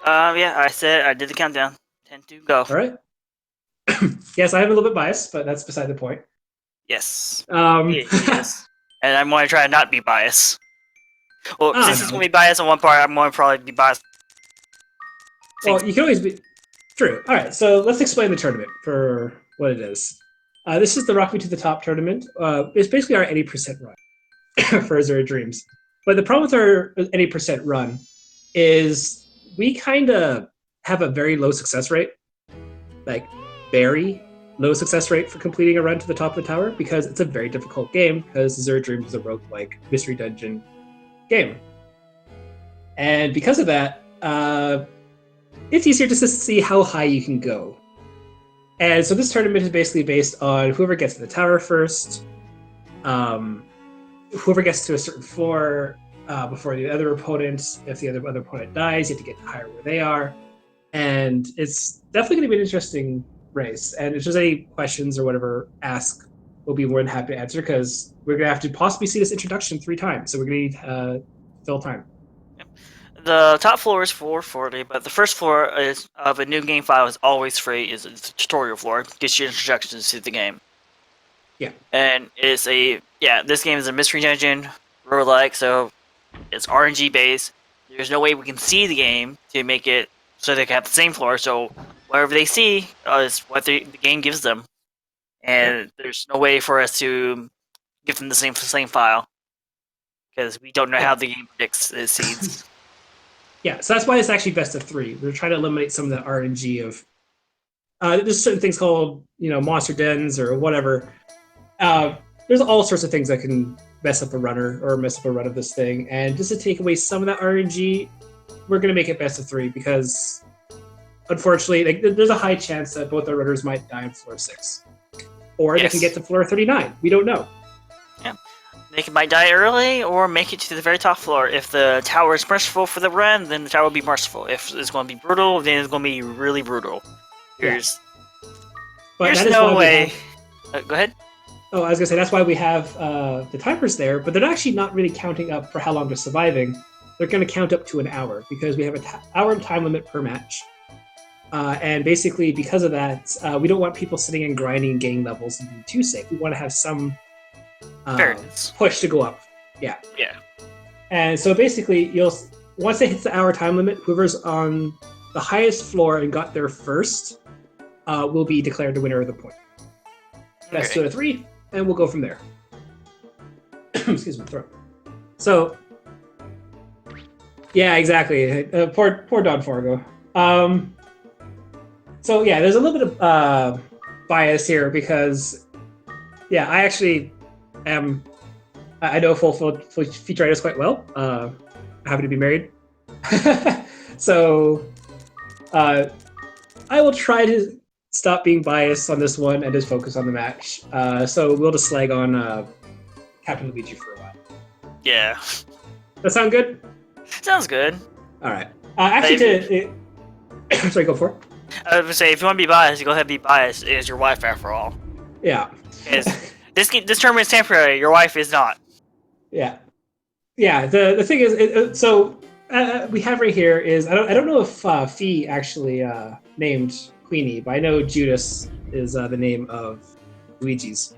Yeah, I said I did the countdown. 10 to go. All right. Yes, I am a little bit biased, but that's beside the point. Yes. Um, Yes. And I'm going to try to not be biased. Well, since it's going no. to be biased on one part, I'm going to probably be biased. Well, you can always be true. All right, so let's explain the tournament for what it is. This is the Rock Me to the Top tournament. It's basically our 80% run for Azure Dreams. But the problem with our 80% run is we kind of have a very low success rate, like very low success rate for completing a run to the top of the tower because it's a very difficult game because Azure Dreams is a roguelike mystery dungeon game. And because of that, it's easier just to see how high you can go. And so this tournament is basically based on whoever gets to the tower first, whoever gets to a certain floor before the other opponent. If the other opponent dies, you have to get higher where they are. And it's definitely going to be an interesting race. And if there's any questions or whatever, ask. We'll be more than happy to answer because we're going to have to possibly see this introduction 3 times. So we're going to need fill time. The top floor is 440, but the first floor is of a new game file is always free. Is the tutorial floor, gets you introductions to the game. Yeah, and this game is a mystery dungeon roguelike, so it's RNG based. There's no way we can see the game to make it so they can have the same floor. So whatever they see is what the game gives them, and there's no way for us to give them the same file because we don't know yeah. how the game predicts the seeds. Yeah, so that's why it's actually best of 3. We're trying to eliminate some of the RNG of there's certain things called monster dens or whatever. There's all sorts of things that can mess up a runner or mess up a run of this thing, and just to take away some of that RNG, we're gonna make it best of 3 because unfortunately, there's a high chance that both our runners might die on floor 6, or they can get to floor 39. We don't know. Yeah. They might die early or make it to the very top floor. If the tower is merciful for the run, then the tower will be merciful. If it's going to be brutal, then it's going to be really brutal. There's no way. Go ahead. Oh, I was gonna say that's why we have the timers there, but they're actually not really counting up for how long they're surviving. They're going to count up to an hour because we have an hour time limit per match. And basically, because of that, we don't want people sitting and grinding and getting levels and being too safe. We want to have some push to go up. Yeah. Yeah. And so basically, once it hits the hour time limit, whoever's on the highest floor and got there first will be declared the winner of the point. That's 2 out of 3, and we'll go from there. Excuse my throat. So, yeah, exactly. Poor Don Fargo. So yeah, there's a little bit of bias here because, yeah, I actually am. I know full Featuritis quite well. I happen to be married, so I will try to stop being biased on this one and just focus on the match. So we'll just slag on Captain Luigi for a while. Yeah. That sound good? Sounds good. All right. Sorry, go for it. I was gonna say, if you want to be biased, you go ahead and be biased. It is your wife after all. Yeah. This tournament is temporary. Your wife is not. Yeah. Yeah. The thing is, so we have right here is I don't know if Fee actually named Queenie, but I know Judas is the name of Luigi's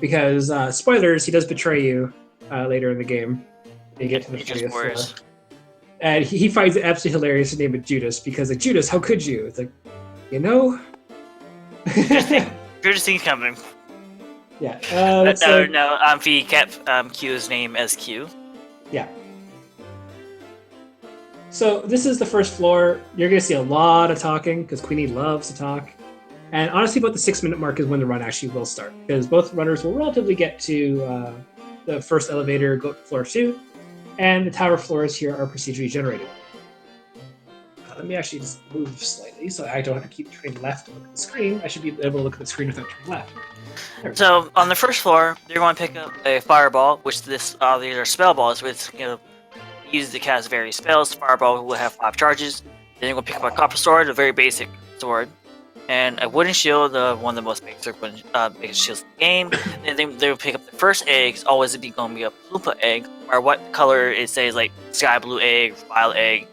because spoilers, he does betray you later in the game. You get to the 30th floor. And he finds it absolutely hilarious to name it Judas because, like, Judas, how could you? It's like, Judas thing's coming. Yeah. No. Fee kept Q's name as Q. Yeah. So this is the first floor. You're going to see a lot of talking because Queenie loves to talk. And honestly, about the 6-minute mark is when the run actually will start because both runners will relatively get to the first elevator, go to floor 2. And the tower floors here are procedurally generated. Let me actually just move slightly so I don't have to keep turning left to look at the screen. I should be able to look at the screen without turning left. So on the first floor, you're going to pick up a fireball, which these are spell balls, which use to cast various spells. Fireball will have 5 charges. Then you're going to pick up a copper sword, a very basic sword, and a wooden shield, one of the most basic shields in the game. And then they will pick up the first eggs, always going to be a Plumpa egg, or what color it says, like sky blue egg, violet egg.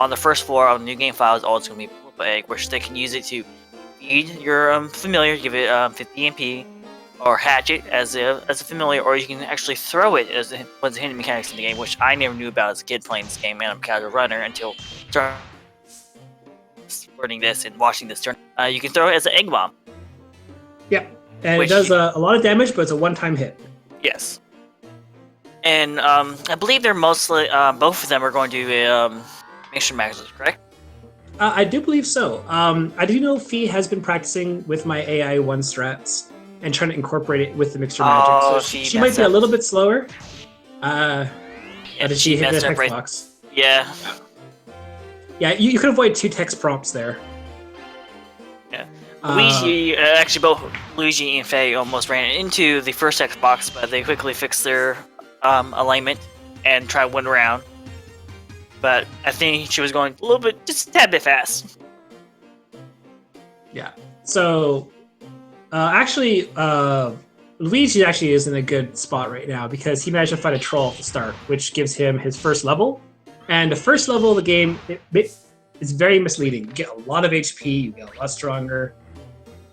on the first floor of the new game file is always going to be Purple Egg, which they can use it to feed your familiar, give it 50 MP, or hatch it as a familiar, or you can actually throw it as one of the hidden mechanics in the game, which I never knew about as a kid playing this game, and I'm a casual runner until learning this and watching this turn. You can throw it as an egg bomb. Yeah, and it does a lot of damage, but it's a one-time hit. Yes. And I believe they're mostly, both of them are going to be mixture maxes, correct? I do believe so. I do know Fee has been practicing with my AI 1 strats and trying to incorporate it with the mixture magic. So she might be a little bit slower. But did she hit the text box? Yeah. Yeah, you could avoid 2 text prompts there. Yeah. Luigi, actually both Luigi and Faye almost ran into the first text box, but they quickly fixed their alignment and tried one round. But I think she was going a little bit, just a tad bit fast. Yeah. So, Luigi actually is in a good spot right now because he managed to fight a troll at the start, which gives him his first level. And the first level of the game is very misleading. You get a lot of HP, you get a lot stronger.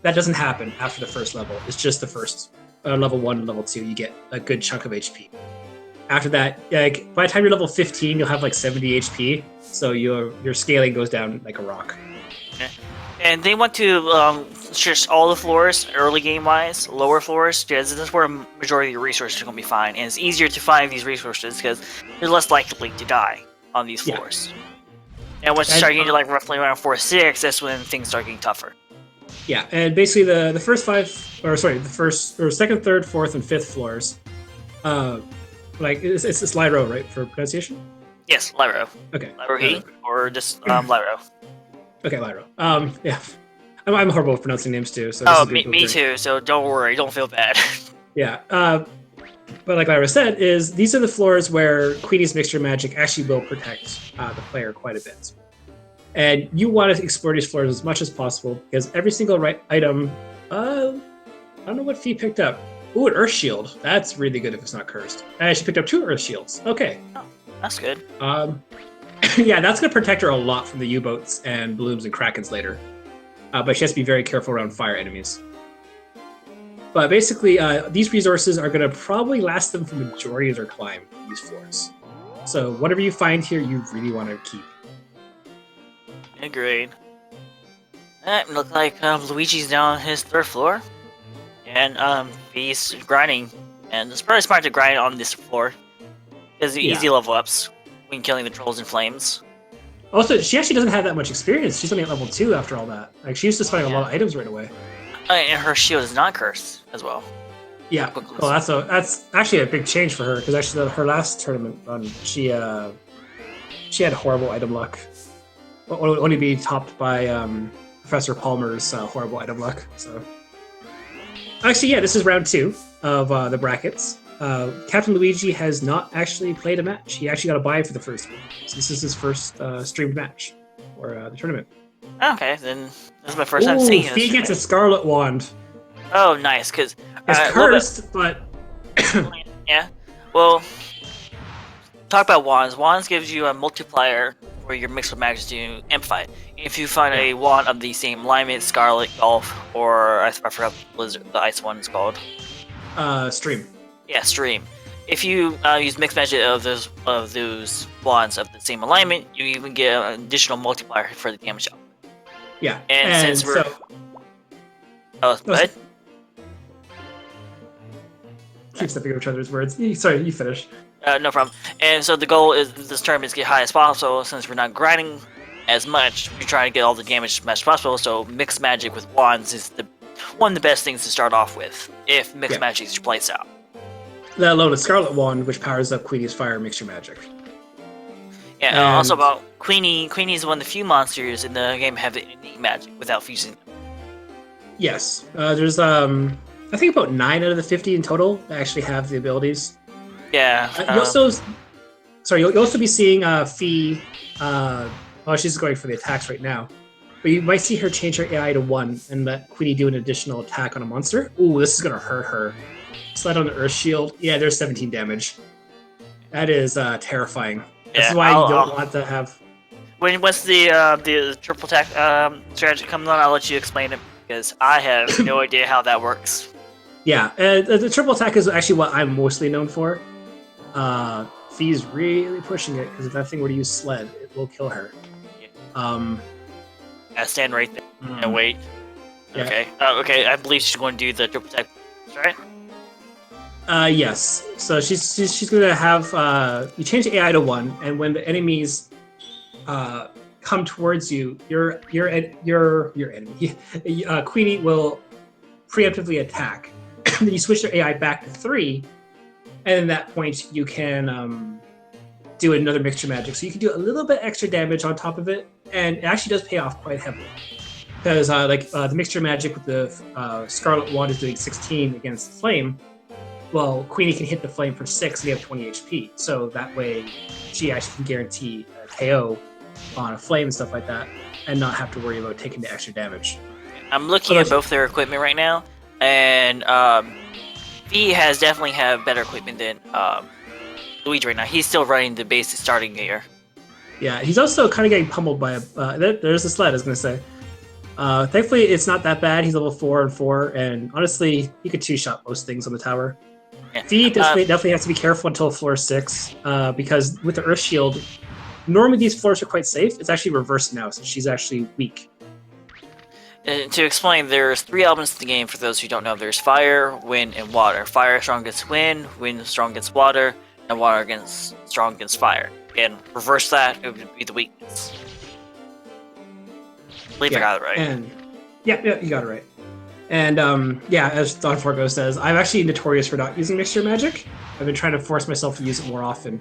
That doesn't happen after the first level. It's just the first level 1 and level 2. You get a good chunk of HP. After that, like by the time you're level 15, you'll have like 70 HP. So your scaling goes down like a rock. Okay. And they want to search all the floors, early game-wise, lower floors, because this is where a majority of your resources are going to be fine. And it's easier to find these resources because you're less likely to die on these floors. Yeah. And once you start getting to like roughly around 4 or 6, that's when things start getting tougher. Yeah, and basically the first 5, or sorry, the first or second, third, fourth, and fifth floors, like it's Lyro, right, for pronunciation? Yes, Lyro. Okay. Lyro or just Lyro. Okay, Lyro. Yeah, I'm horrible with pronouncing names too. So me too. So don't worry, don't feel bad. Yeah. But like Lyra said, these are the floors where Queenie's Mixture Magic actually will protect the player quite a bit. And you want to explore these floors as much as possible because every single item, I don't know what Fee picked up. Ooh, an Earth Shield. That's really good if it's not cursed. And she picked up 2 Earth Shields. Okay. Oh, that's good. Yeah, that's going to protect her a lot from the U-boats and blooms and krakens later. But she has to be very careful around fire enemies. But basically, these resources are going to probably last them for the majority of their climb, these floors. So whatever you find here, you really want to keep. Agreed. That looked like Luigi's down his 3rd floor. And he's grinding. And it's probably smart to grind on this floor. Because the easy level ups when killing the trolls and flames. Also, she actually doesn't have that much experience. She's only at level 2 after all that. Like, she used to find a lot of items right away. And her shield is not cursed as well. Yeah. Well, that's actually a big change for her because actually her last tournament run, she had horrible item luck. Only be topped by Professor Palmer's horrible item luck. So actually, yeah, this is round 2 of the brackets. Captain Luigi has not actually played a match. He actually got a bye for the first one. So this is his first streamed match for the tournament. Okay, then this is my first time seeing it. He gets a Scarlet Wand. Oh, nice, because it's cursed, but yeah. Well, talk about wands. Wands gives you a multiplier for your mix of magic to amplify. If you find a wand of the same alignment, Scarlet, Golf, or I forgot the ice one is called. Stream. Yeah, Stream. If you use mixed magic of those wands of the same alignment, you even get an additional multiplier for the damage up. Yeah, and since we're go ahead. Keep stepping over each other's words. Sorry, you finish. No problem. And so the goal is this tournament is to get high as possible. Since we're not grinding as much, we try to get all the damage as much as possible. So mixed magic with wands is one of the best things to start off with if mixed magic is your place out. Let alone a Scarlet Wand, which powers up Queenie's Fire Mixture Magic. Yeah, and also about Queenie. Queenie is one of the few monsters in the game have innate magic without fusing them. Yes, there's I think about 9 out of the 50 in total that actually have the abilities. Yeah. You'll also be seeing Fee. Well, she's going for the attacks right now, but you might see her change her AI to 1 and let Queenie do an additional attack on a monster. Ooh, this is gonna hurt her. Slide on the Earth Shield. Yeah, there's 17 damage. That is terrifying. This is why you don't want to have. once the triple attack strategy comes on, I'll let you explain it because I have no idea how that works. Yeah, the triple attack is actually what I'm mostly known for. Fee's really pushing it because if that thing were to use sled, it will kill her. I stand right there and wait. Yeah. Okay. Okay. I believe she's going to do the triple attack, right? Yes. So she's going to have you change the AI to 1, and when the enemies come towards you, your enemy, Queenie will preemptively attack. Then you switch their AI back to 3, and at that point you can do another mixture magic. So you can do a little bit extra damage on top of it, and it actually does pay off quite heavily. Because the mixture magic with the Scarlet Wand is doing 16 against Flame. Well, Queenie can hit the Flame for 6 and they have 20 HP. So that way she actually can guarantee a KO on a Flame and stuff like that, and not have to worry about taking the extra damage. I'm looking at both their equipment right now, and Fee has definitely have better equipment than Luigi right now. He's still running the basic starting gear. Yeah, he's also kind of getting pummeled by a... there's a sled, I was going to say. Thankfully, it's not that bad. He's level 4 and 4, and honestly, he could 2-shot most things on the tower. Yeah. Fee definitely has to be careful until floor 6, because with the Earth Shield, normally these floors are quite safe. It's actually reversed now, so she's actually weak. To explain, there's 3 elements to the game for those who don't know. There's fire, wind, and water. Fire strong against wind strong against water, and water strong against fire. And reverse that, it would be the weakness. I believe I got it right. And yeah, you got it right. And as Don Forgo says, I'm actually notorious for not using mixture magic. I've been trying to force myself to use it more often.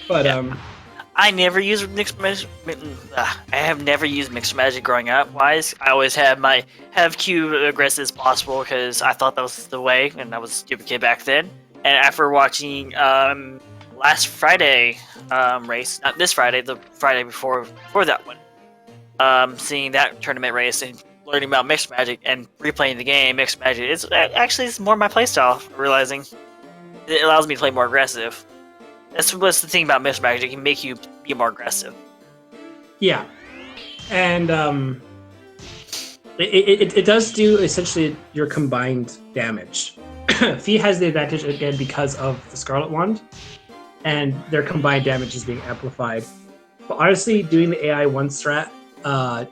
But I never use mixed magic. I have never used mixed magic growing up. Wise, I always have Q aggressive as possible because I thought that was the way, and I was a stupid kid back then. And after watching last Friday race, not this Friday, the Friday before that one, seeing that tournament race and learning about mixed magic and replaying the game, mixed magic, it's more my playstyle. Realizing it allows me to play more aggressive. That's what's the thing about mixed magic. It can make you be more aggressive. Yeah, and it does do essentially your combined damage. Fee has the advantage again because of the Scarlet Wand, and their combined damage is being amplified. But honestly, doing the AI 1 strat,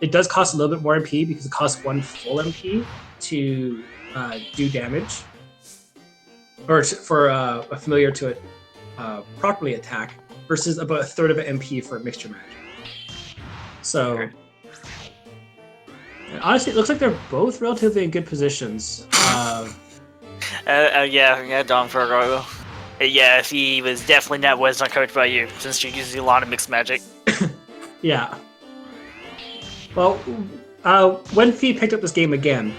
it does cost a little bit more MP because it costs 1 full MP to do damage, or for a familiar to it. Properly attack versus about 1/3 of an MP for mixture magic. So honestly, it looks like they're both relatively in good positions. Don Fergo. If he was definitely was not coached by you, since you're using a lot of mixed magic. Yeah. Well, when Fee picked up this game again,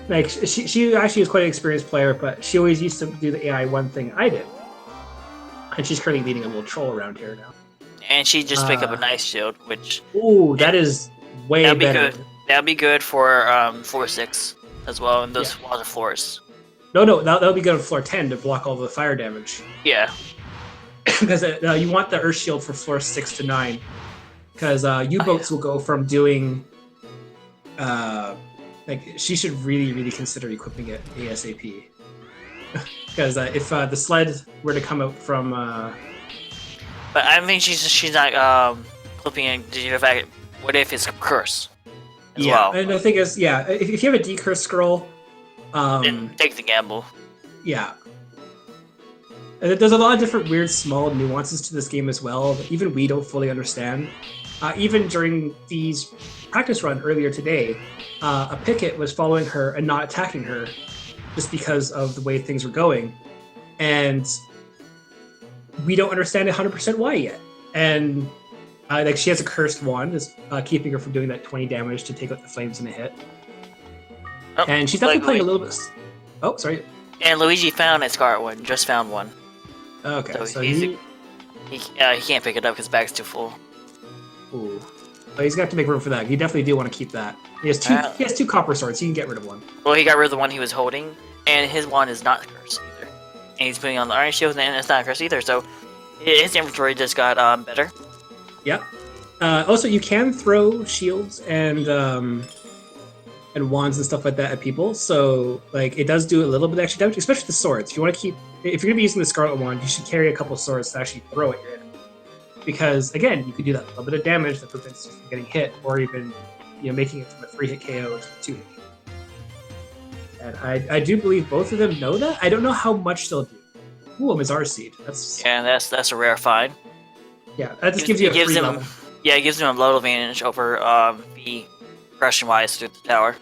she actually was quite an experienced player, but she always used to do the AI 1 thing I did. And she's currently leading a little troll around here now. And she just picked up a nice shield, which... Ooh, that is way better. That'd be good for floor 6 as well, and those other floors. No, that'll be good on floor 10 to block all the fire damage. Yeah. Because you want the Earth Shield for floor 6 to 9. Because U-boats will go from doing... she should really consider equipping it ASAP. Because if the sled were to come out from... But I think she's not clipping it due to the fact, what if it's a curse as well? And the thing is, if you have a decurse scroll... then take the gamble. Yeah. And there's a lot of different weird small nuances to this game as well that even we don't fully understand. Even during Fee's practice run earlier today, a picket was following her and not attacking her just because of the way things were going. And we don't understand 100% why yet. And she has a cursed wand that's keeping her from doing that 20 damage to take out the flames in a hit. Oh, and she's definitely playing a little bit... Oh, sorry. And Luigi found a Scarlet one, just found one. Okay, so he can't pick it up because his bag's too full. Ooh. But he's going to have to make room for that. You definitely do want to keep that. He has two copper swords, so you can get rid of one. Well, he got rid of the one he was holding, and his wand is not cursed either. And he's putting on the Iron Shield, and it's not cursed either, so His inventory just got better. Yep. Also, you can throw shields and wands and stuff like that at people. So like it does do a little bit of extra damage, especially the swords. If you want to keep, if you're gonna be using the Scarlet Wand, you should carry a couple swords to actually throw at your enemy. Because again, you could do that little bit of damage that prevents you from getting hit, or even making it from a 3-hit KO to a 2-hit KO. And I do believe both of them know that. I don't know how much they'll do. Ooh, a Mazar Seed. That's a rare find. Yeah, that just gives you a free level. Yeah, it gives him a load advantage over the progression wise through the tower.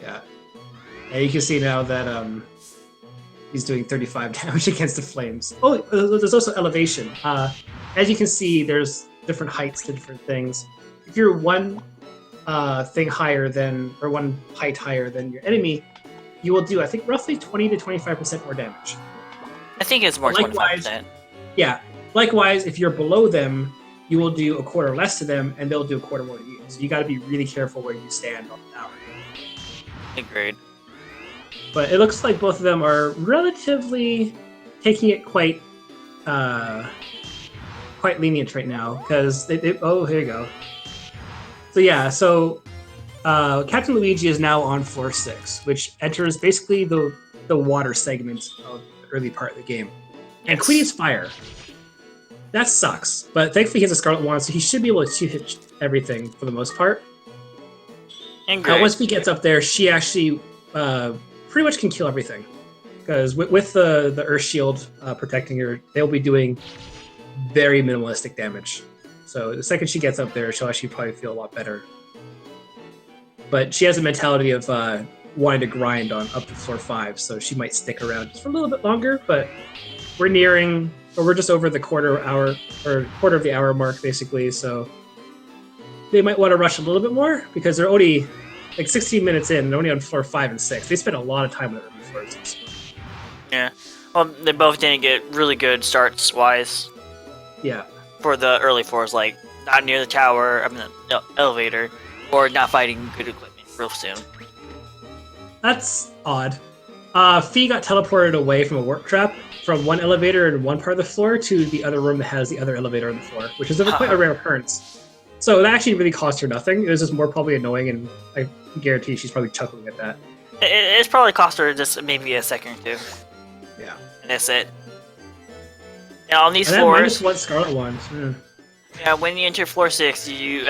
Yeah. And you can see now that he's doing 35 damage against the flames. Oh, there's also elevation. As you can see, there's different heights to different things. If you're one thing higher than, or one height higher than your enemy, you will do, I think, roughly 20 to 25% more damage. I think it's more 25%. Yeah. Likewise, if you're below them, you will do a quarter less to them, and they'll do a quarter more to you. So you got to be really careful where you stand on the tower. Agreed. But it looks like both of them are relatively taking it quite lenient right now, because oh, here you go. So yeah, Captain Luigi is now on floor 6, which enters basically the water segment of the early part of the game. And Queenie's fire. That sucks, but thankfully he has a Scarlet Wand, so he should be able to hit everything for the most part. And once he gets up there, she actually pretty much can kill everything. Because with the Earth Shield protecting her, they'll be doing very minimalistic damage. So the second she gets up there, she'll actually probably feel a lot better. But she has a mentality of wanting to grind on up to floor 5, so she might stick around just for a little bit longer, but we're just over the quarter of the hour mark, basically, so they might want to rush a little bit more, because they're only like 16 minutes in, and only on floor 5 and 6. They spent a lot of time on the early floors. Yeah. Well, they both didn't get really good starts-wise. Yeah. For the early floors, like not near the tower, the elevator, or not fighting good equipment real soon. That's odd. Fee got teleported away from a warp trap from one elevator in one part of the floor to the other room that has the other elevator on the floor, which is quite a rare occurrence. So that actually really cost her nothing. It was just more probably annoying, and I guarantee she's probably chuckling at that. It's probably cost her just maybe a second or two. Yeah. And that's it. Now on these floors, -1 Scarlet Wand. Yeah, when you enter floor 6, you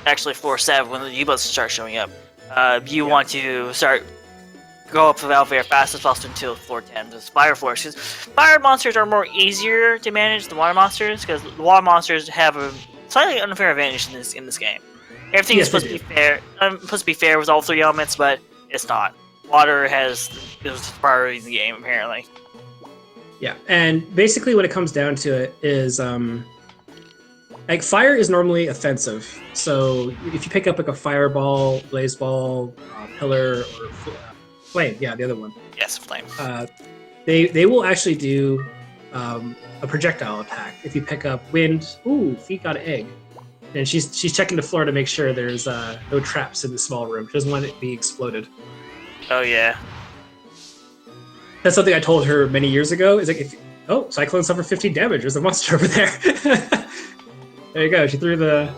actually floor 7 when the U-boats start showing up. You want to go up the elevator fast as possible until floor 10. There's fire floors, because fire monsters are more easier to manage than water monsters, because the water monsters have a slightly unfair advantage in this game. Everything is supposed to be fair. Supposed to be fair with all 3 elements, but it's not. Water is priority in the game, apparently. Yeah, and basically what it comes down to it is like fire is normally offensive. So if you pick up like a fireball, blaze ball, pillar, or flame, yeah, the other one. Yes, flame. They will actually do a projectile attack. If you pick up wind, ooh, Feet got an egg, and she's checking the floor to make sure there's no traps in the small room. She doesn't want it to be exploded. Oh yeah. That's something I told her many years ago. Is like, Cyclone suffered 15 damage. There's a monster over there. There you go. She threw the.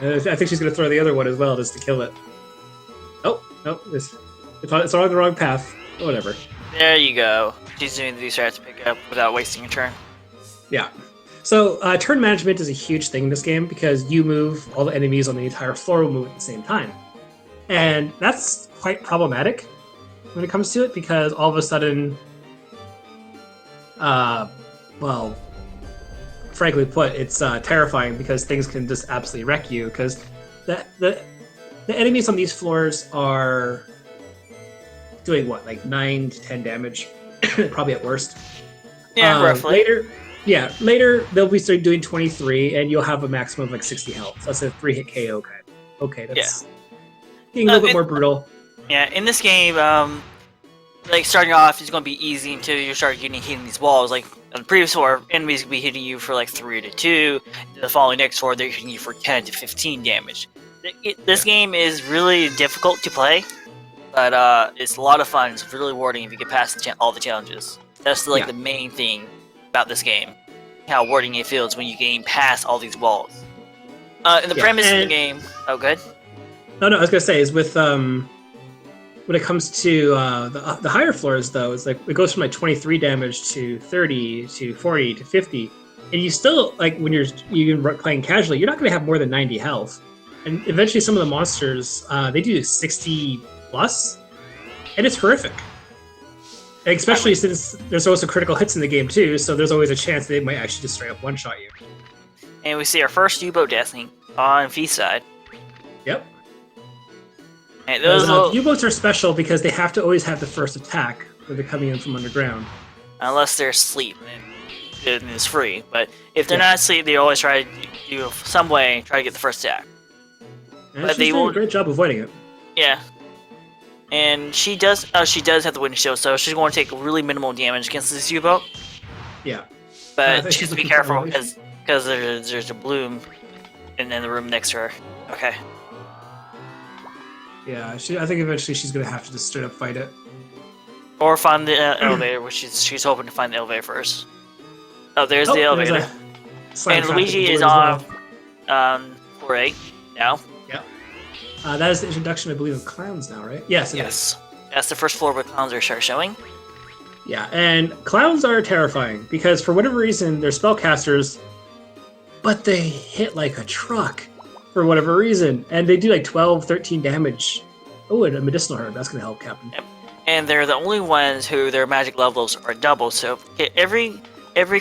I think she's gonna throw the other one as well, just to kill it. Oh no, it's on the wrong path. Oh, whatever. There you go. She's doing the strats to pick up without wasting a turn. Yeah. So turn management is a huge thing in this game, because you move, all the enemies on the entire floor will move at the same time, and that's quite problematic when it comes to it, because all of a sudden, well, frankly put, it's terrifying, because things can just absolutely wreck you, because the enemies on these floors are doing what, like 9 to 10 damage, probably at worst. Yeah, roughly. Later they'll be doing 23, and you'll have a maximum of like 60 health. So that's a 3-hit KO kind of. Okay, that's getting a little bit more brutal. Yeah, in this game, like starting off, it's going to be easy until you start hitting these walls. Like on the previous floor, enemies will be hitting you for like 3 to 2. The following next floor, they're hitting you for 10 to 15 damage. This game is really difficult to play, but it's a lot of fun. It's really rewarding if you get past all the challenges. That's like the main thing about this game, how rewarding it feels when you gain past all these walls. And the premise of the game. Oh, good. No, I was gonna say is with when it comes to the higher floors though, it's like it goes from like 23 damage to 30 to 40 to 50, and you still like when you're playing casually, you're not gonna have more than 90 health, and eventually some of the monsters they do 60 plus, and it's horrific. Especially since there's also critical hits in the game too, so there's always a chance they might actually just straight up one-shot you. And we see our first U-boat destiny on Fee's side. Yep. And those U-boats are special because they have to always have the first attack when they're coming in from underground. Unless they're asleep, and it's free. But if they're not asleep, they always try to do some way try to get the first attack. And but she's doing a great job avoiding it. Yeah. And she does have the wind shield, so she's going to take really minimal damage against this U-boat. Yeah. But she has to be careful because there's a bloom in the room next to her. Okay. Yeah, I think eventually she's going to have to just straight up fight it. Or find the elevator, which she's hoping to find the elevator first. Oh, there's the elevator. And Luigi is on floor 8 now. Yeah. That is the introduction, I believe, of clowns now, right? Yes, it is. That's the first floor where clowns are showing. Yeah, and clowns are terrifying because for whatever reason they're spellcasters, but they hit like a truck for whatever reason, and they do like 12, 13 damage. Oh, and a medicinal herb, that's going to help, Captain. Yep. And they're the only ones who their magic levels are double, so every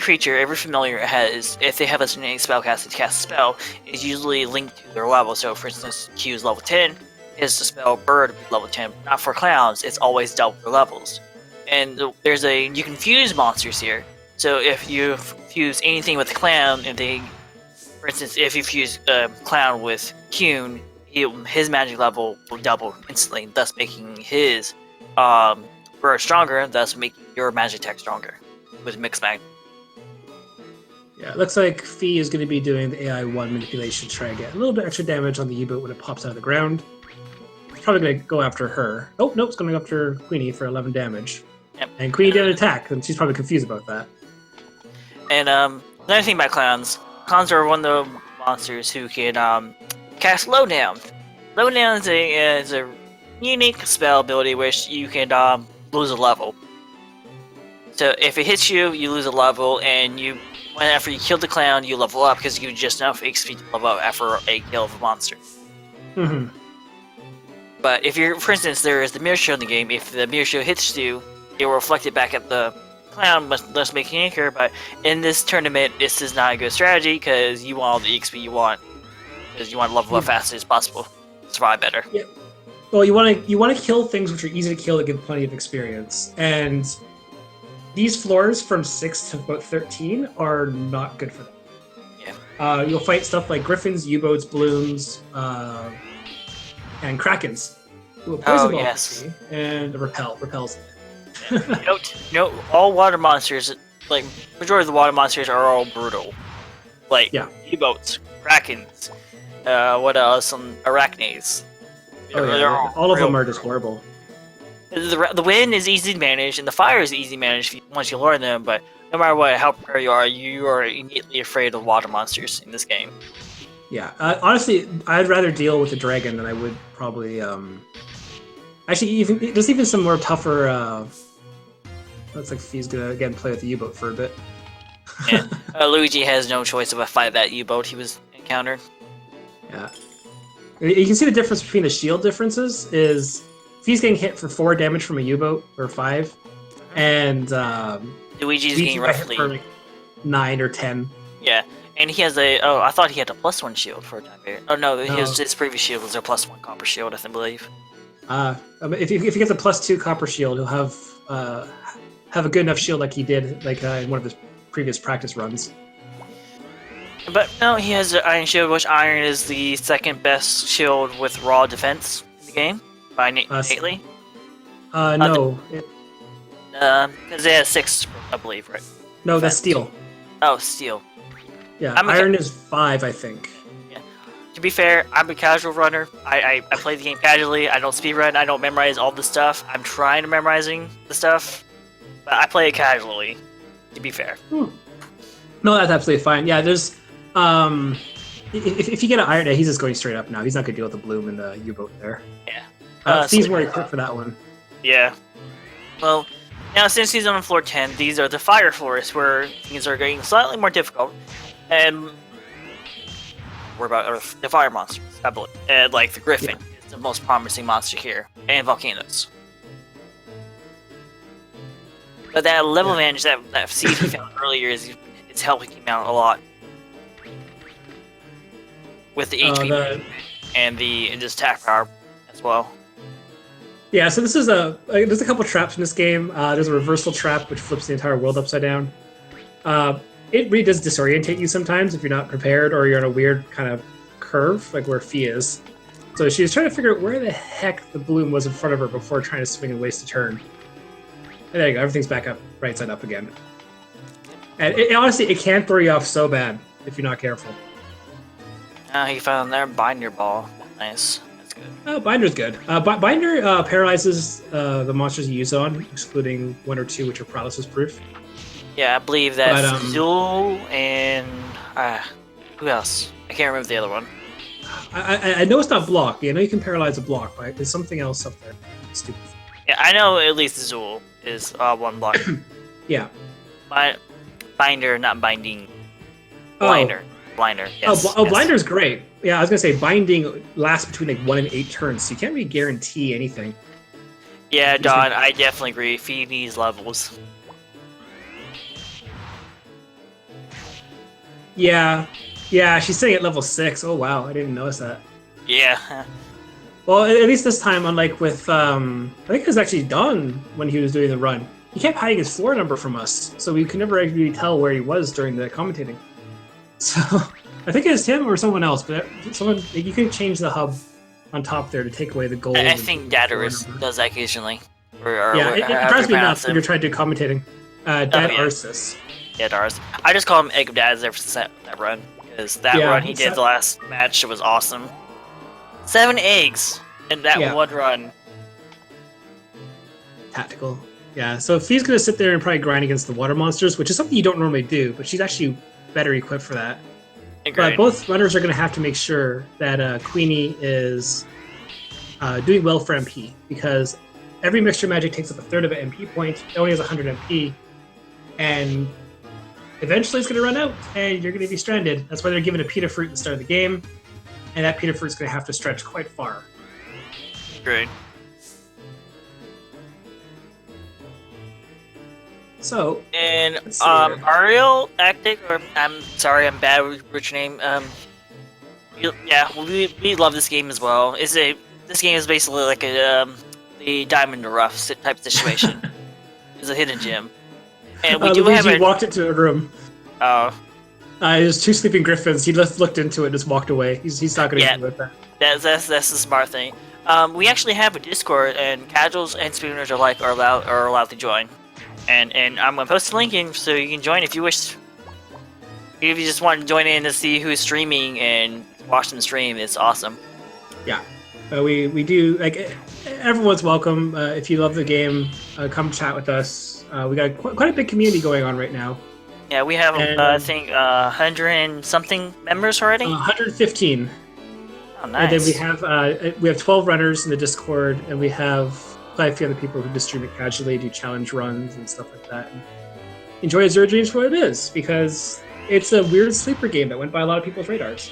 creature, every familiar has, if they have a spellcaster to cast a spell, is usually linked to their level. So for instance, Q is level 10, is the spell Bird level 10. Not for clowns, it's always double their levels. And you can fuse monsters here. So if you fuse anything with a clown, for instance, if you fuse a clown with Kyun, his magic level will double instantly, thus making his Bird stronger, thus making your magic attack stronger with mixed mag. Yeah, it looks like Fee is going to be doing the AI-1 manipulation to try and get a little bit extra damage on the U-boat when it pops out of the ground. It's probably going to go after her. Oh, no, it's going to go after Queenie for 11 damage. Yep. And Queenie did an attack, and she's probably confused about that. And another thing about clowns are one of the monsters who can cast Lowdown. Lowdown is a unique spell ability which you can lose a level. So if it hits you, you lose a level, and after you kill the clown, you level up because you just enough XP to level up after a kill of a monster. Mm-hmm. But if for instance, there is the mirror shield in the game. If the mirror shield hits you, it will reflect it back at the clown, thus making it anchor. But in this tournament, this is not a good strategy because you want all the XP you want, because you want to level up fast as possible, survive better. Yeah. Well, you want to kill things which are easy to kill that give plenty of experience, and these floors from 6 to about 13 are not good for them. Yeah. You'll fight stuff like griffins, U-boats, blooms, and krakens. Yes. And repels. Note, all water monsters, like majority of the water monsters, are all brutal. Like U-boats, krakens, what else? Some arachnids. All of them are just horrible. The wind is easy to manage, and the fire is easy to manage once you learn them, but no matter how prepared you are immediately afraid of water monsters in this game. Yeah, honestly, I'd rather deal with the dragon than I would probably... Actually, there's even some more tougher... Looks like Fee's gonna, again, play with the U-boat for a bit. Yeah. Luigi has no choice but fight that U-boat he was encountered. Yeah. You can see the difference between the shield differences is... Fee's getting hit for 4 damage from a U-boat, or 5, and Luigi's getting roughly for like 9 or 10. Yeah, and he has I thought he had a +1 shield for a time period. Oh no, his previous shield was a +1 copper shield, I believe. If he gets a +2 copper shield, he'll have a good enough shield like he did in one of his previous practice runs. But no, he has an iron shield, which iron is the second best shield with raw defense in the game. By Nately? No. Because it has 6, I believe, right? No, that's steel. Oh, steel. Yeah, iron is 5, I think. Yeah. To be fair, I'm a casual runner. I play the game casually. I don't speedrun. I don't memorize all the stuff. I'm trying to memorizing the stuff, but I play it casually, to be fair. No, that's absolutely fine. Yeah, there's if you get an iron, he's just going straight up now. He's not gonna deal with the bloom and the U-boat there. Yeah. Steve's more equipped for that one. Yeah. Well, now since he's on floor 10, these are the fire floors where things are getting slightly more difficult, and we're about the fire monsters, I believe. And like the griffin is the most promising monster here, and volcanoes. But that level advantage that seed we found earlier is helping him out a lot with the HP and the just attack power as well. Yeah, so this is there's a couple traps in this game. There's a reversal trap which flips the entire world upside down. It really does disorientate you sometimes if you're not prepared or you're on a weird kind of curve, like where Fee is. So she was trying to figure out where the heck the bloom was in front of her before trying to swing and waste a turn. And there you go, everything's back up, right side up again. And honestly, it can throw you off so bad if you're not careful. He found their binder ball. Nice. That's good. Oh, Binder's good. Binder paralyzes the monsters you use on, excluding 1 or 2 which are paralysis proof. Yeah, I believe that's Zul and who else? I can't remember the other one. I know it's not block. I know you can paralyze a block, but there's something else up there. Stupid. Yeah, I know at least Zul is 1 block. Yeah. Binder, not binding. Blinder. Blinder. Yes. Yes. Blinder's great. Yeah, I was gonna say binding lasts between like 1 and 8 turns, so you can't really guarantee anything. Yeah, Don, I definitely agree. Feed these levels. Yeah, she's sitting at level 6. Oh wow, I didn't notice that. Yeah. Well, at least this time, unlike with I think it was actually Don when he was doing the run. He kept hiding his floor number from us, so we could never actually tell where he was during the commentating. So I think it was him or someone else, but someone you can change the hub on top there to take away the gold. I think Dadarus does that occasionally. It drives me nuts when you're trying to do commentating. Dadarus. Yeah, Dadarus. I just call him Egg of Dads ever since that run, because that run he did the last match was awesome. 7 eggs in that one run. Tactical. Yeah, so Fee's going to sit there and probably grind against the water monsters, which is something you don't normally do, but she's actually better equipped for that. Agreed. But both runners are going to have to make sure that Queenie is doing well for MP, because every mixture magic takes up a third of an MP point. It only has 100 MP, and eventually it's going to run out, and you're going to be stranded. That's why they're given a Pita Fruit at the start of the game, and that Pita Fruit's going to have to stretch quite far. Great. So, and Ariel Actic, or I'm sorry, I'm bad with your name. We love this game as well. This game is basically like the Diamond in the Rough type situation. It's a hidden gem, and we do Luigi have walked into a room. Oh. There's 2 sleeping griffins. He just looked into it and just walked away. He's not going to do that. That's the smart thing. We actually have a Discord, and casuals and speedrunners alike are allowed to join. And I'm gonna post a link in so you can join if you wish. If you just want to join in to see who's streaming and watch them stream, it's awesome. Yeah, we do like everyone's welcome. If you love the game, come chat with us. We got quite a big community going on right now. Yeah, we have I think 100 and something members already. 115. Oh, nice. And then we have 12 runners in the Discord, and we have quite a few other people who just stream it casually, do challenge runs and stuff like that. And enjoy Azure Dreams for what it is, because it's a weird sleeper game that went by a lot of people's radars.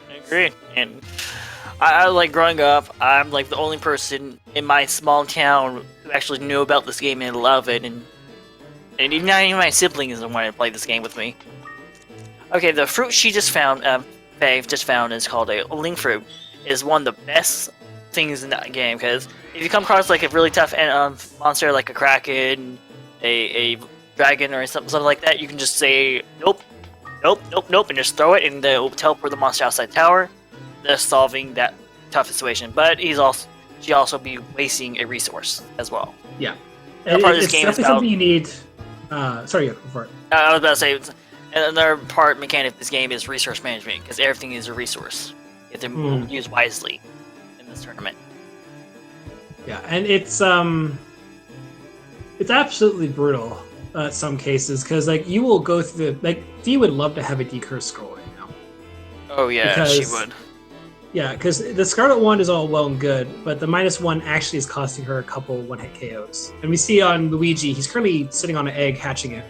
I agree. And I like growing up, I'm like the only person in my small town who actually knew about this game and loved it, and even not even my siblings wanted to play this game with me. Okay, the fruit she just found, Faye just found, is called a link fruit. Is one of the best things in that game, because if you come across like a really tough monster like a kraken, a dragon, or something like that, you can just say nope, and just throw it, and they'll teleport the monster outside tower, thus solving that tough situation. But she also be wasting a resource as well. Yeah, part of this game is something you need. Sorry, go for it. I was about to say, another mechanic of this game is resource management, because everything is a resource. You have to use wisely in this tournament. Yeah, and it's absolutely brutal some cases because like you will go through the like Fee would love to have a decurse scroll right now. Oh yeah, she would. Yeah, because the Scarlet Wand is all well and good, but the -1 actually is costing her a couple one-hit KOs. And we see on Luigi, he's currently sitting on an egg hatching it.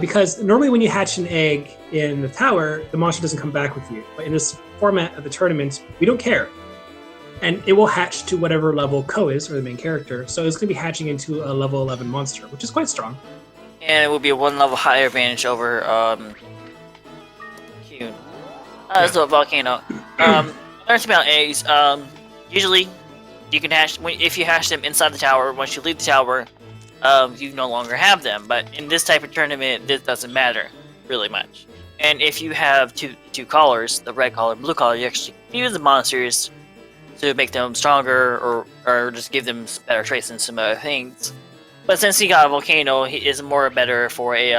Because normally when you hatch an egg in the tower, the monster doesn't come back with you. But in this format of the tournament, we don't care. And it will hatch to whatever level Ko is, or the main character. So it's going to be hatching into a level 11 monster, which is quite strong. And it will be a 1 level higher advantage over Kyun. So Volcano. Learn about eggs. Usually, you can hatch if you hatch them inside the tower. Once you leave the tower, you no longer have them. But in this type of tournament, this doesn't matter really much. And if you have two collars, the red collar and blue collar, you actually use the monsters to make them stronger or just give them better traits and some other things. But since he got a volcano, he is more better for a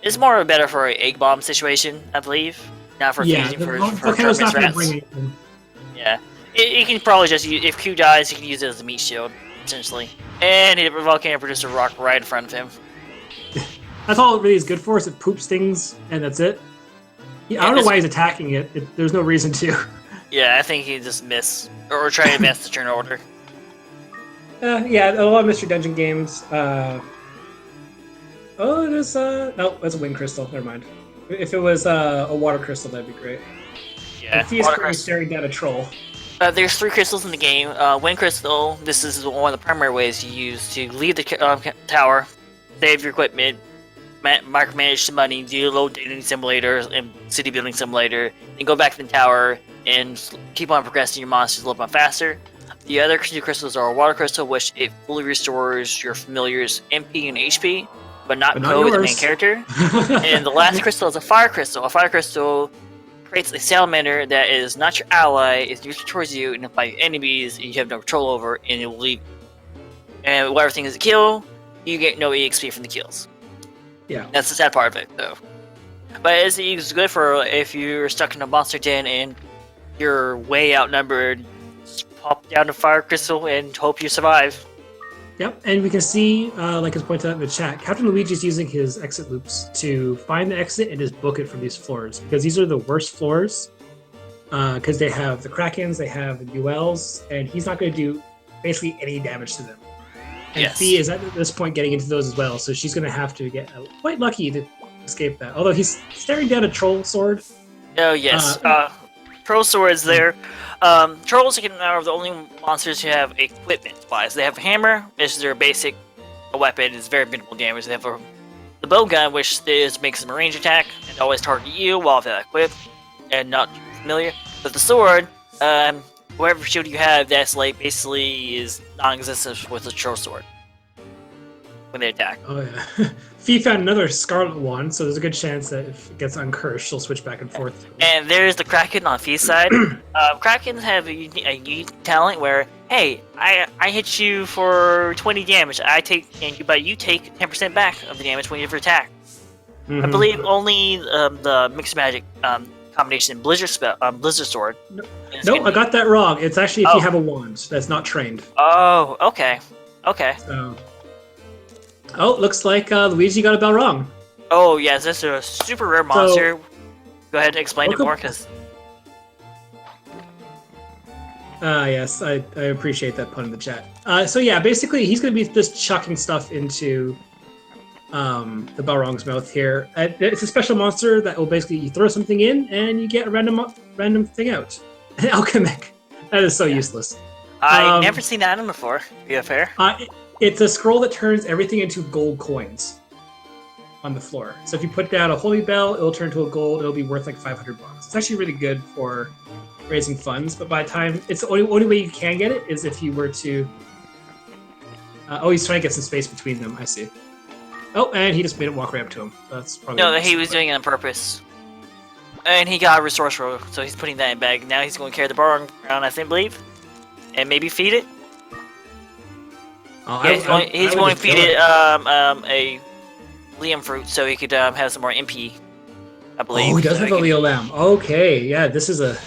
it's more better for an egg bomb situation, I believe. Not for fusing for tournament rats. Yeah, he can probably just use, if Q dies, he can use it as a meat shield, essentially. And the volcano produces a rock right in front of him. That's all it really is good for, is it poops things, and that's it. I don't know why he's attacking it. There's no reason to. Yeah, I think he just missed. Or try to advance the turn order. Yeah, a lot of Mystery Dungeon games. Oh, it is. No, that's a wind crystal. Never mind. If it was a water crystal, that'd be great. Yeah, He is currently staring down a troll. There's 3 crystals in the game. Wind crystal. This is one of the primary ways you use to leave the tower, save your equipment, micromanage some money, do low dating simulators and city building simulator, then go back to the tower and keep on progressing your monsters a little bit faster. The other 2 crystals are a water crystal, which it fully restores your familiar's MP and HP, but not Ko, the main character. And the last crystal is a fire crystal. A fire crystal creates a salamander that is not your ally, is neutral towards you, and by enemies you have no control over, and it will leave. And whatever thing is a kill, you get no EXP from the kills. Yeah. That's the sad part of it, though. But it's good for if you're stuck in a monster den and you're way outnumbered, just pop down the fire crystal and hope you survive. Yep, and we can see, like it's pointed out in the chat, Captain Luigi's using his exit loops to find the exit and just book it from these floors, because these are the worst floors, because they have the Krakens, they have the ULs, and he's not going to do basically any damage to them. And Fee is at this point getting into those as well, so she's going to have to get quite lucky to escape that. Although he's staring down a troll sword. Oh, yes. Troll swords there. Trolls are the only monsters who have equipment-wise. They have a hammer, which is their basic weapon. It's very minimal damage. They have the bow gun, which makes them a range attack and always target you while they're equipped and not familiar. But the sword, whatever shield you have, that's like basically is non-existent with the troll sword when they attack. Oh yeah. Fee found another Scarlet Wand, so there's a good chance that if it gets uncursed, she'll switch back and forth. And there's the Kraken on Fee's side. Krakens have a unique talent where, hey, I hit you for 20 damage. But you take 10% back of the damage when you attack. Mm-hmm. I believe only the mixed magic combination Blizzard Sword. No, I got that wrong. It's actually if you have a wand that's not trained. Oh, okay. So. Oh, looks like Luigi got a bell wrong. Oh, yes, this is a super rare monster. Go ahead and explain it more, because... yes, I appreciate that pun in the chat. So yeah, basically, he's going to be just chucking stuff into the Balrog's mouth here. It's a special monster that will basically, you throw something in, and you get a random thing out. An alchemic. That is so useless. I've never seen that item before, to be fair. It's a scroll that turns everything into gold coins on the floor. So if you put down a holy bell, it'll turn to a gold. It'll be worth like $500. It's actually really good for raising funds. But by the time, it's the only way you can get it is if you were to. He's trying to get some space between them. I see. Oh, and he just made it walk right up to him. So that's probably. No, he was doing it on purpose. And he got a resource roll, so he's putting that in bag. Now he's going to carry the bar around, I believe, and maybe feed it. He's going to feed it a Liam fruit so he could have some more MP, I believe. Oh, he does have a Leo Lamb. Okay, yeah, this is a...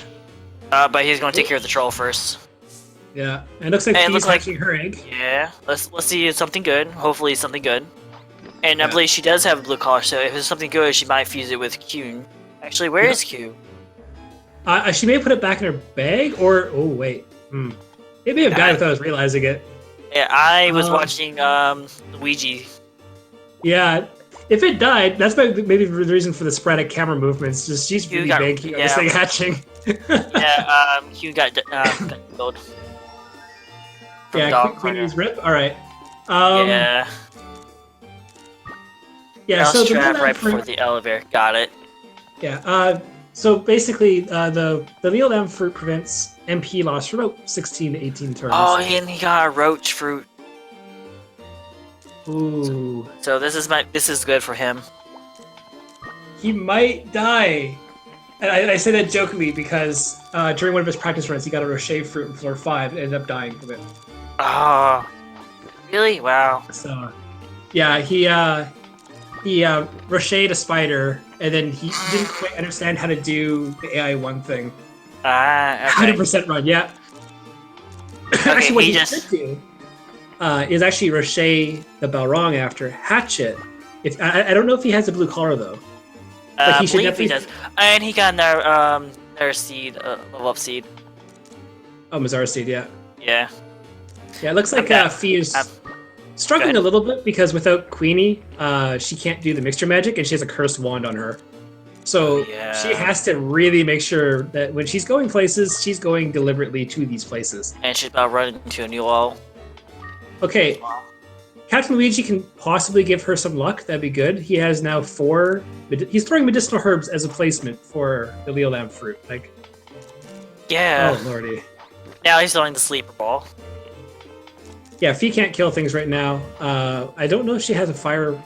but he's going to take care of the troll first. Yeah, and it looks like And it Fee's looks like hatching her egg. yeah. Let's see something good. Hopefully something good. And I Yeah. believe she does have a blue collar, so if it's something good, she might fuse it with Q. Actually, where is Q? She may have put it back in her bag, or oh wait, it may have died without us realizing it. Yeah, I was watching Luigi. Yeah, if it died, that's maybe the reason for the sporadic camera movements. Just she's really banking on this thing hatching. Yeah, Q got killed. Yeah, Queenie's rip. All right. Yeah. Yeah. So the trap right before the elevator. Got it. Yeah. So basically, the Leo Lamb fruit prevents MP loss for about 16 to 18 turns. Oh, and he got a roach fruit. Ooh. So this is good for him. He might die. And I say that jokingly because during one of his practice runs, he got a Rocher fruit in floor 5 and ended up dying from it. Oh, really? Wow. So, yeah, he Rochered a spider, and then he didn't quite understand how to do the AI1 thing. Okay. 100% run, yeah. Okay, actually, what he should do is actually Rocher the Balrog after Hatchet. If I don't know if he has a blue collar though. But he should definitely. He does. And he got another seed, level up seed. Oh, Mazara seed, yeah. Yeah. Yeah, it looks like Fee is struggling a little bit because without Queenie, she can't do the mixture magic, and she has a cursed wand on her. So she has to really make sure that when she's going places, she's going deliberately to these places. And she's about to run into a new wall. Okay. Captain Luigi can possibly give her some luck. That'd be good. He has now 4. He's throwing medicinal herbs as a placement for the Leo Lamb fruit. Like, yeah. Oh lordy. Now he's throwing the sleeper ball. Yeah, Fee can't kill things right now. I don't know if she has a fire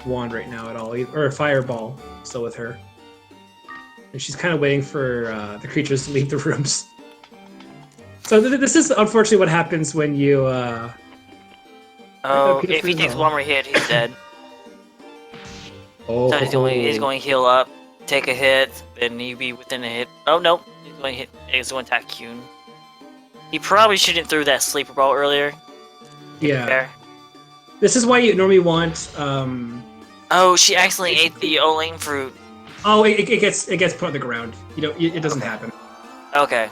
wand right now at all, or a fireball still with her. And she's kind of waiting for the creatures to leave the rooms. So this is unfortunately what happens when you. If he takes one more hit, he's dead. So he's going to heal up, take a hit, then he'd be within a hit. Oh no, he's going to attack Kuhn. He probably shouldn't throw that sleeper ball earlier. Yeah. This is why you normally want. Oh, she accidentally ate the Oling fruit. Oh, it gets put on the ground. You know, it doesn't happen. Okay.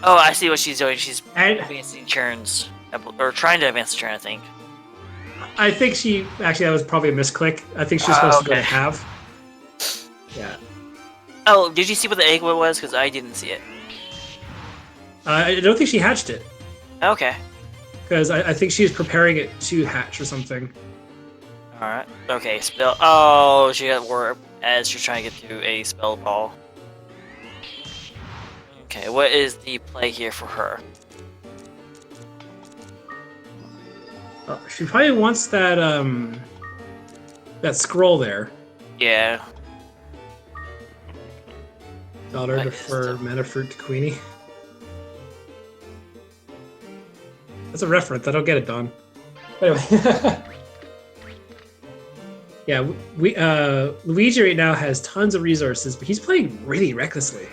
Oh, I see what she's doing. She's advancing turns, or trying to advance the turn, I think. I think she actually that was probably a misclick. I think she's supposed to go to have. Yeah. Oh, did you see what the egg was? Because I didn't see it. I don't think she hatched it. Okay. Because I think she's preparing it to hatch or something. Alright. Okay, spell. Oh, she got warp as she's trying to get to a spell ball. Okay, what is the play here for her? She probably wants that that scroll there. Yeah. Daughter defer mana fruit to Queenie. That's a reference. I don't get it, Don. Anyway. Yeah, Luigi right now has tons of resources, but he's playing really recklessly.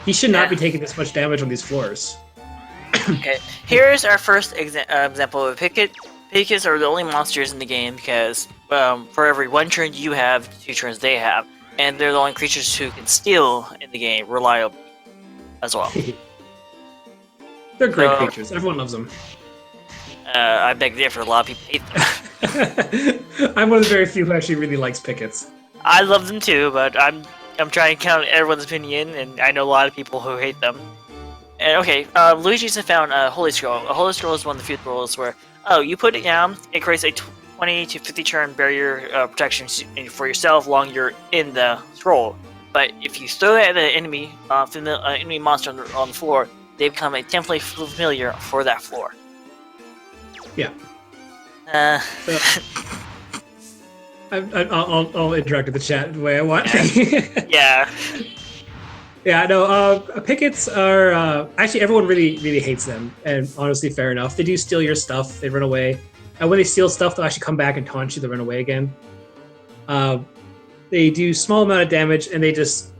He should not be taking this much damage on these floors. Okay, here's our first example of Picket. Pickets are the only monsters in the game because for every one turn you have, 2 turns they have, and they're the only creatures who can steal in the game reliably as well. They're great creatures. Everyone loves them. I beg to differ. A lot of people hate them. I'm one of the very few who actually really likes Pickets. I love them too, but I'm trying to count everyone's opinion, and I know a lot of people who hate them. And okay, Luigi's found a Holy Scroll. A Holy Scroll is one of the few scrolls where, you put it down, it creates a 20 to 50 turn barrier protection for yourself while you're in the scroll. But if you throw it at an enemy, enemy monster on the floor, they become a temporary familiar for that floor. Yeah. I'll interact with the chat the way I want. Yeah. Yeah, no, Pickets are, actually everyone really hates them, and honestly, fair enough. They do steal your stuff, they run away. And when they steal stuff, they'll actually come back and taunt you, they run away again. They do small amount of damage, and they just,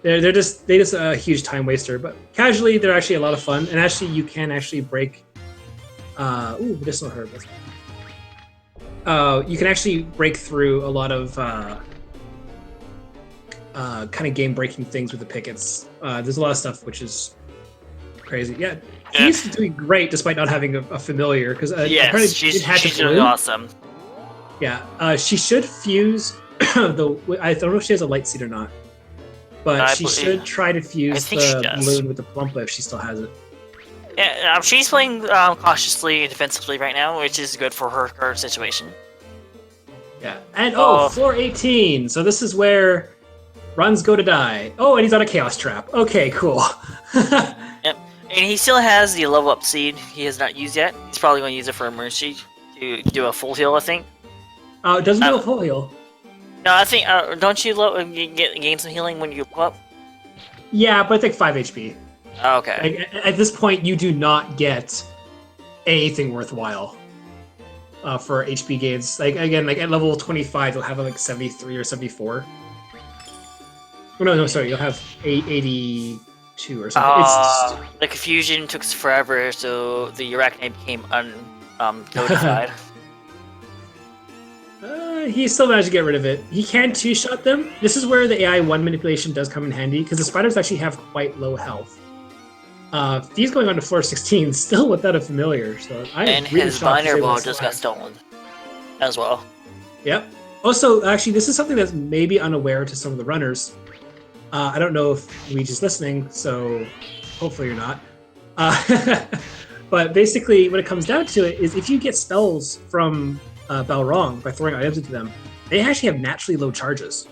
They're just a huge time waster, but casually they're actually a lot of fun. And actually, you can actually break. Medicinal herb. You can actually break through a lot of kind of game breaking things with the pickets. There's a lot of stuff which is crazy. Yeah, he's doing great despite not having a familiar because yes, she's doing awesome. Yeah, she should fuse the. I don't know if she has a light seed or not, but she should try to fuse the balloon with the plump if she still has it. Yeah, she's playing cautiously and defensively right now, which is good for her current situation. Yeah, and floor 18. So this is where runs go to die. Oh, and he's on a chaos trap. Okay, cool. Yep, and he still has the level up seed he has not used yet. He's probably going to use it for emergency to do a full heal, I think. Oh, it doesn't do a full heal. No, I think don't you gain some healing when you level up? Yeah, but I think 5 HP. Oh, okay. At this point, you do not get anything worthwhile for HP gains. Like again, like at level 25, you'll have like 73 or 74. Oh, no, sorry, you'll have 82 or something. The confusion took forever, so the Arachnid became notified. He still managed to get rid of it. He can two-shot them. This is where the AI 1 manipulation does come in handy, because the spiders actually have quite low health. He's going on to floor 16, still without a familiar. So and really his vulnerable just got stolen as well. Yep. Also, actually, this is something that's maybe unaware to some of the runners. I don't know if Luigi's listening, so hopefully you're not. But basically, when it comes down to it, is if you get spells from Balrog by throwing items into them, they actually have naturally low charges.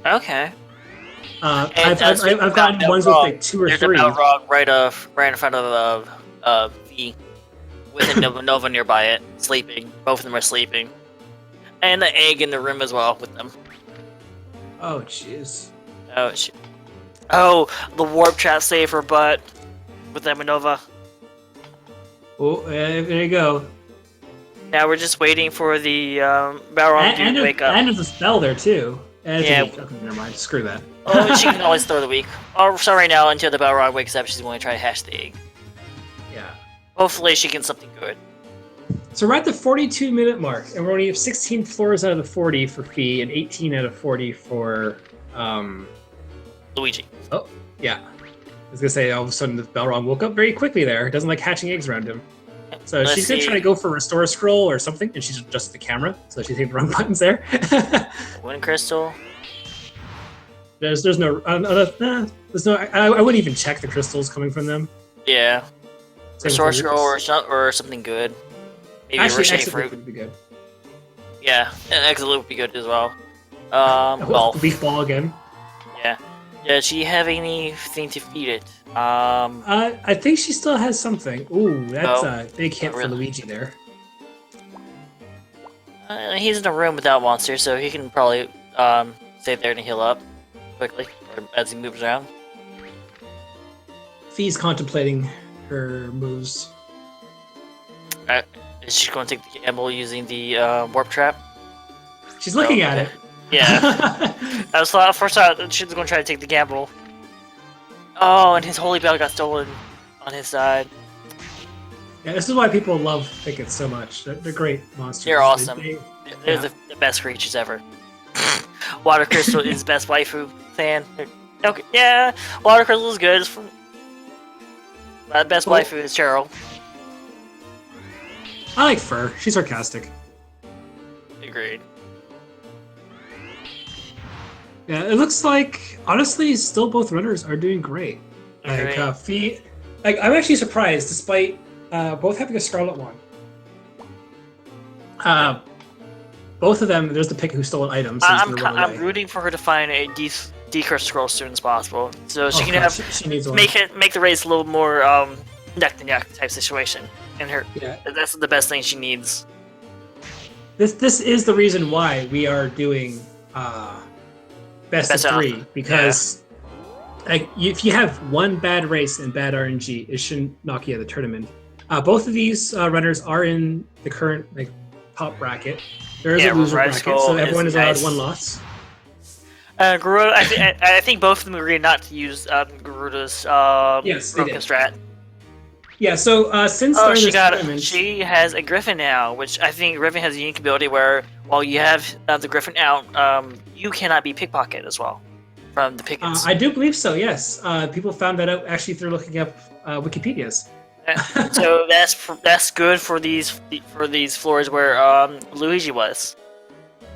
Okay. I've gotten ones with like 2 or 3. There's a Balrog right in front of V, with a Nova nearby it, sleeping. Both of them are sleeping, and the egg in the room as well with them. Oh jeez. Oh shit. Oh, the warp trap saved her butt with them and Nova. Oh, there you go. Now we're just waiting for the Balrog to wake up. And there's a spell there too. Yeah. Okay, never mind. Screw that. Oh, she can always throw the weak. Oh, so right now, until the Balrog wakes up, she's going to try to hash the egg. Yeah. Hopefully she gets something good. So we're at the 42-minute mark, and we only have 16 floors out of the 40 for Fee, and 18 out of 40 for Luigi. Oh, yeah. I was gonna say, all of a sudden, the Balrog woke up very quickly there. It doesn't like hatching eggs around him. So she's gonna try to go for Restore Scroll or something, and she's adjusted the camera, so she's hitting the wrong buttons there. Wind Crystal. There's no I wouldn't even check the crystals coming from them. Yeah. Restore Scroll or something good. Maybe actually, Ricochet Fruit would be good. Yeah, Exilute would be good as well. Well, Leaf Ball again. Yeah. Does she have anything to feed it? I think she still has something. Ooh, that's a big hit for Luigi there. He's in a room without monsters, so he can probably stay there and heal up quickly as he moves around. Fee's contemplating her moves. Is she going to take the gamble using the warp trap? She's looking at it. Yeah. I was first thought she was going to try to take the gamble. Oh, and his holy bell got stolen on his side. Yeah, this is why people love pickets so much. They're great monsters. They're awesome. They're the best creatures ever. Water Crystal is best waifu fan. Okay, yeah, Water Crystal is good. Best waifu is Cheryl. I like Fur. She's sarcastic. Agreed. Yeah, it looks like, honestly, still both runners are doing great. Like, Fee... Like, I'm actually surprised, despite both having a Scarlet one. Both of them, there's the pick who stole an item. So I'm rooting for her to find a decurse scroll as soon as possible, so she can she needs one. make the race a little more neck to neck type situation. And that's the best thing she needs. This is the reason why we are doing best of 3, because like if you have one bad race and bad RNG, it shouldn't knock you out of the tournament. Both of these runners are in the current top bracket. There is a loser bracket, so everyone is allowed one loss. Garuda, I think both of them agreed not to use Garuda's Yes, they broken did. strat. Yeah, so since Oh, starting this tournament, she has a Griffin now, which I think Griffin has a unique ability where while you have the Griffin out, you cannot be pickpocketed as well from the pickets. I do believe so. Yes, people found that out actually through looking up Wikipedia's. So that's good for these floors where Luigi was.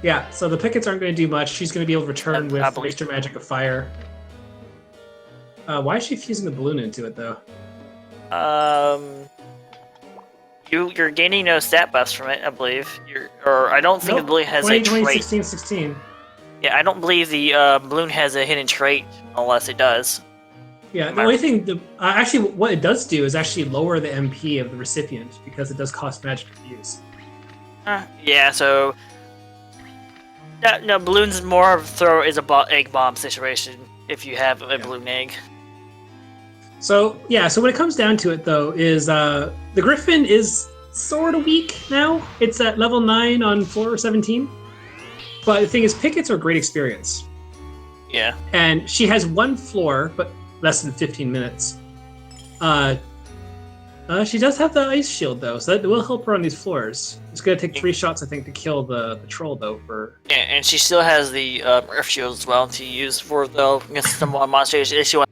Yeah, so the pickets aren't going to do much. She's going to be able to return with extra magic of fire. Why is she fusing the balloon into it though? You're gaining no stat buffs from it, I believe. I don't think the balloon has a trait. 16. Yeah, I don't believe the balloon has a hidden trait unless it does. Yeah, the only thing, actually, what it does do is actually lower the MP of the recipient because it does cost magic to use. Yeah, so no, balloons more of egg bomb situation if you have a balloon egg. So yeah, so when it comes down to it though, is the Griffin is sort of weak now. It's at level 9 on floor 17. But the thing is, pickets are a great experience. Yeah. And she has one floor, but less than 15 minutes. She does have the ice shield though, so that will help her on these floors. It's gonna take 3 shots, I think, to kill the troll though. Yeah, and she still has the earth shield as well to use for against some monsters issue.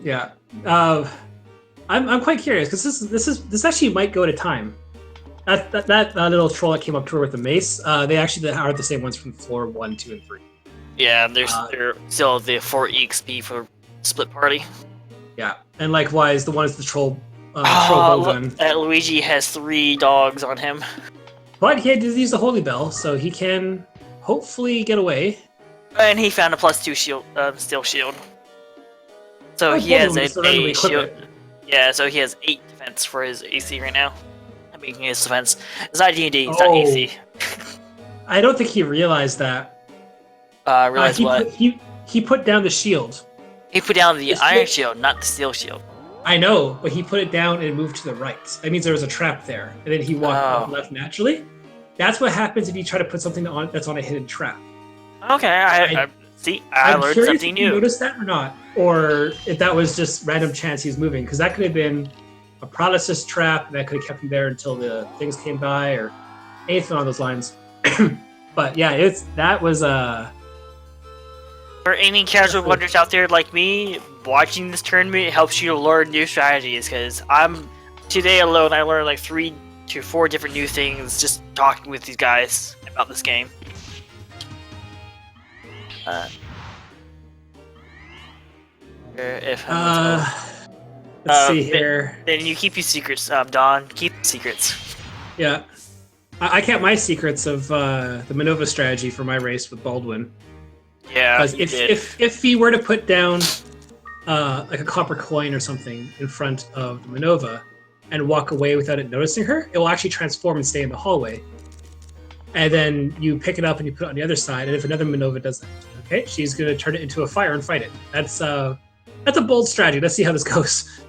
Yeah. I'm quite curious because this actually might go to time. That little troll that came up to her with the mace, they actually are the same ones from floor 1, 2, and 3. Yeah, they're still the 4 EXP for split party. Yeah, and likewise, the one is the troll bow gun. Luigi has 3 dogs on him. But he had to use the Holy Bell, so he can hopefully get away. And he found a +2 shield, steel shield. So he has a shield. Yeah, so he has 8 defense for his AC right now. I'm making his defense. It's not D&D, it's not AC. I don't think he realized that. Realized what? He put down the shield. He put down the iron shield, not the steel shield. I know, but he put it down and moved to the right. That means there was a trap there, and then he walked left naturally. That's what happens if you try to put something that's on a hidden trap. Okay, I learned something new. If you noticed that or not, or if that was just random chance he was moving, because that could have been a paralysis trap that could have kept him there until the things came by, or anything on those lines. But yeah, that was For any casual wonders out there like me, watching this tournament helps you to learn new strategies. Because today alone, I learned like 3 to 4 different new things just talking with these guys about this game. Let's see here. Then you keep your secrets, Don. Keep the secrets. Yeah. I kept my secrets of the Manova strategy for my race with Baldwin. Yeah, if he were to put down like a copper coin or something in front of the Manova and walk away without it noticing her, it will actually transform and stay in the hallway. And then you pick it up and you put it on the other side, and if another Manova does that, okay, she's going to turn it into a fire and fight it. That's a bold strategy. Let's see how this goes.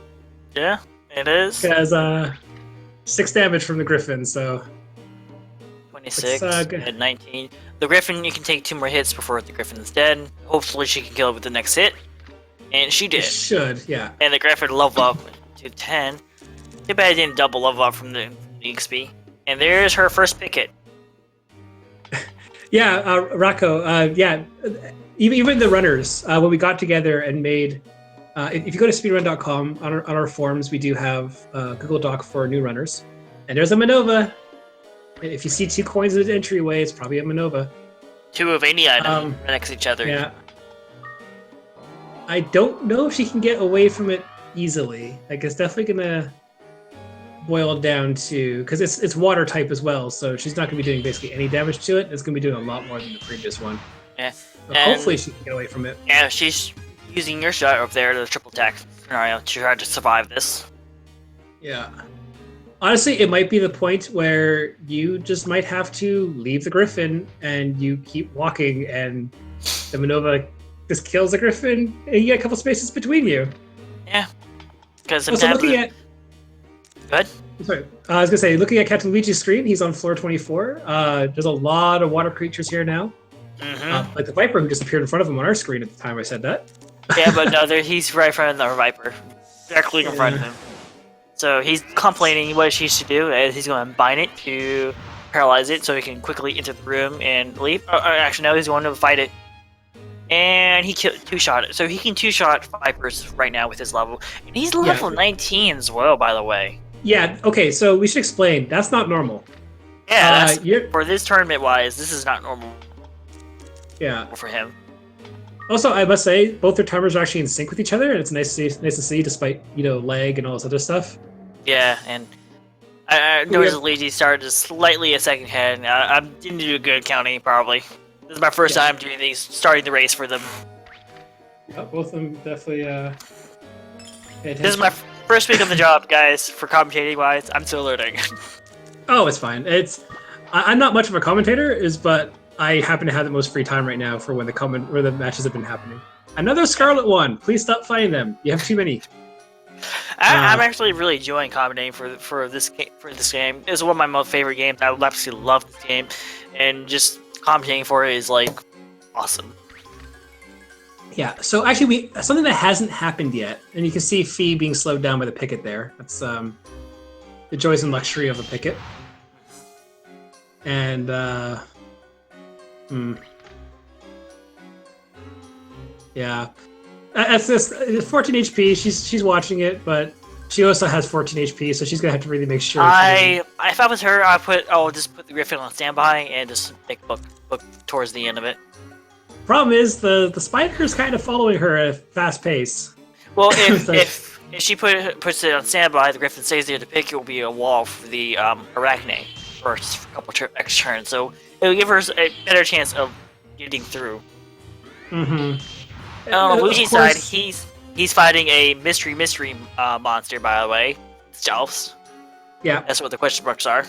Yeah, it is. It has 6 damage from the Griffin, so 26 and 19. The Griffin, you can take 2 more hits before the Griffin is dead. Hopefully she can kill it with the next hit. And she did. It should, yeah. And the Griffin leveled up to 10. Too bad it didn't double level up from the XP. And there's her first picket. Yeah, Rocco, yeah. Even the runners, when we got together and made... if you go to speedrun.com, on our forums, we do have a Google Doc for new runners. And there's a Manova. If you see 2 coins in the entryway, it's probably a Manova. 2 of any item right next to each other. Yeah. I don't know if she can get away from it easily. Like, it's definitely gonna boil down to... Because it's water type as well, so she's not gonna be doing basically any damage to it. It's gonna be doing a lot more than the previous one. Yeah. But hopefully she can get away from it. Yeah, she's using your shot over there, the triple attack scenario, to try to survive this. Yeah. Honestly, it might be the point where you just might have to leave the Griffin and you keep walking and the Manova just kills the Griffin and you get a couple spaces between you. Yeah. Because also looking at... Good? Sorry. I was going to say, looking at Captain Luigi's screen, he's on floor 24. There's a lot of water creatures here now. Like the Viper who just appeared in front of him on our screen at the time I said that. Yeah, but no, he's right in front of the Viper, directly in front of him. So he's complaining what he should do, and he's going to bind it to paralyze it so he can quickly enter the room and leave. Actually, no, he's going to fight it. And he two-shot it. So he can two-shot Vipers right now with his level. And he's level 19 as well, by the way. Yeah, okay, so we should explain. That's not normal. Yeah, for this tournament-wise, this is not normal. Yeah. For him. Also, I must say, both their timers are actually in sync with each other, and it's nice to see, despite, lag and all this other stuff. Yeah, and I noticed Luigi started just slightly a second ahead. I didn't do a good counting, probably. This is my first time doing these, starting the race for them. Yeah, both of them definitely, This is my first week on the job, guys, for commentating-wise. I'm still learning. Oh, it's fine. I'm not much of a commentator, but I happen to have the most free time right now for when the matches have been happening. Another Scarlet one! Please stop fighting them. You have too many. I'm actually really enjoying commentating for this game. It's one of my most favorite games. I absolutely love this game, and just commentating for it is like awesome. Yeah. So actually, something that hasn't happened yet, and you can see Fee being slowed down by the picket there. That's the joys and luxury of a picket. And yeah. That's this 14 HP. She's watching it, but she also has 14 HP, so she's gonna have to really make sure. If I was her, I'll just put the Griffin on standby and just make look towards the end of it. Problem is the spider is kind of following her at a fast pace. Well, if she puts it on standby, the Griffin stays there to pick. It will be a wall for the Arachne for a couple extra turns, so it will give her a better chance of getting through. On Luigi's side, he's fighting a mystery monster, by the way. Stealths. Yeah. That's what the question marks are.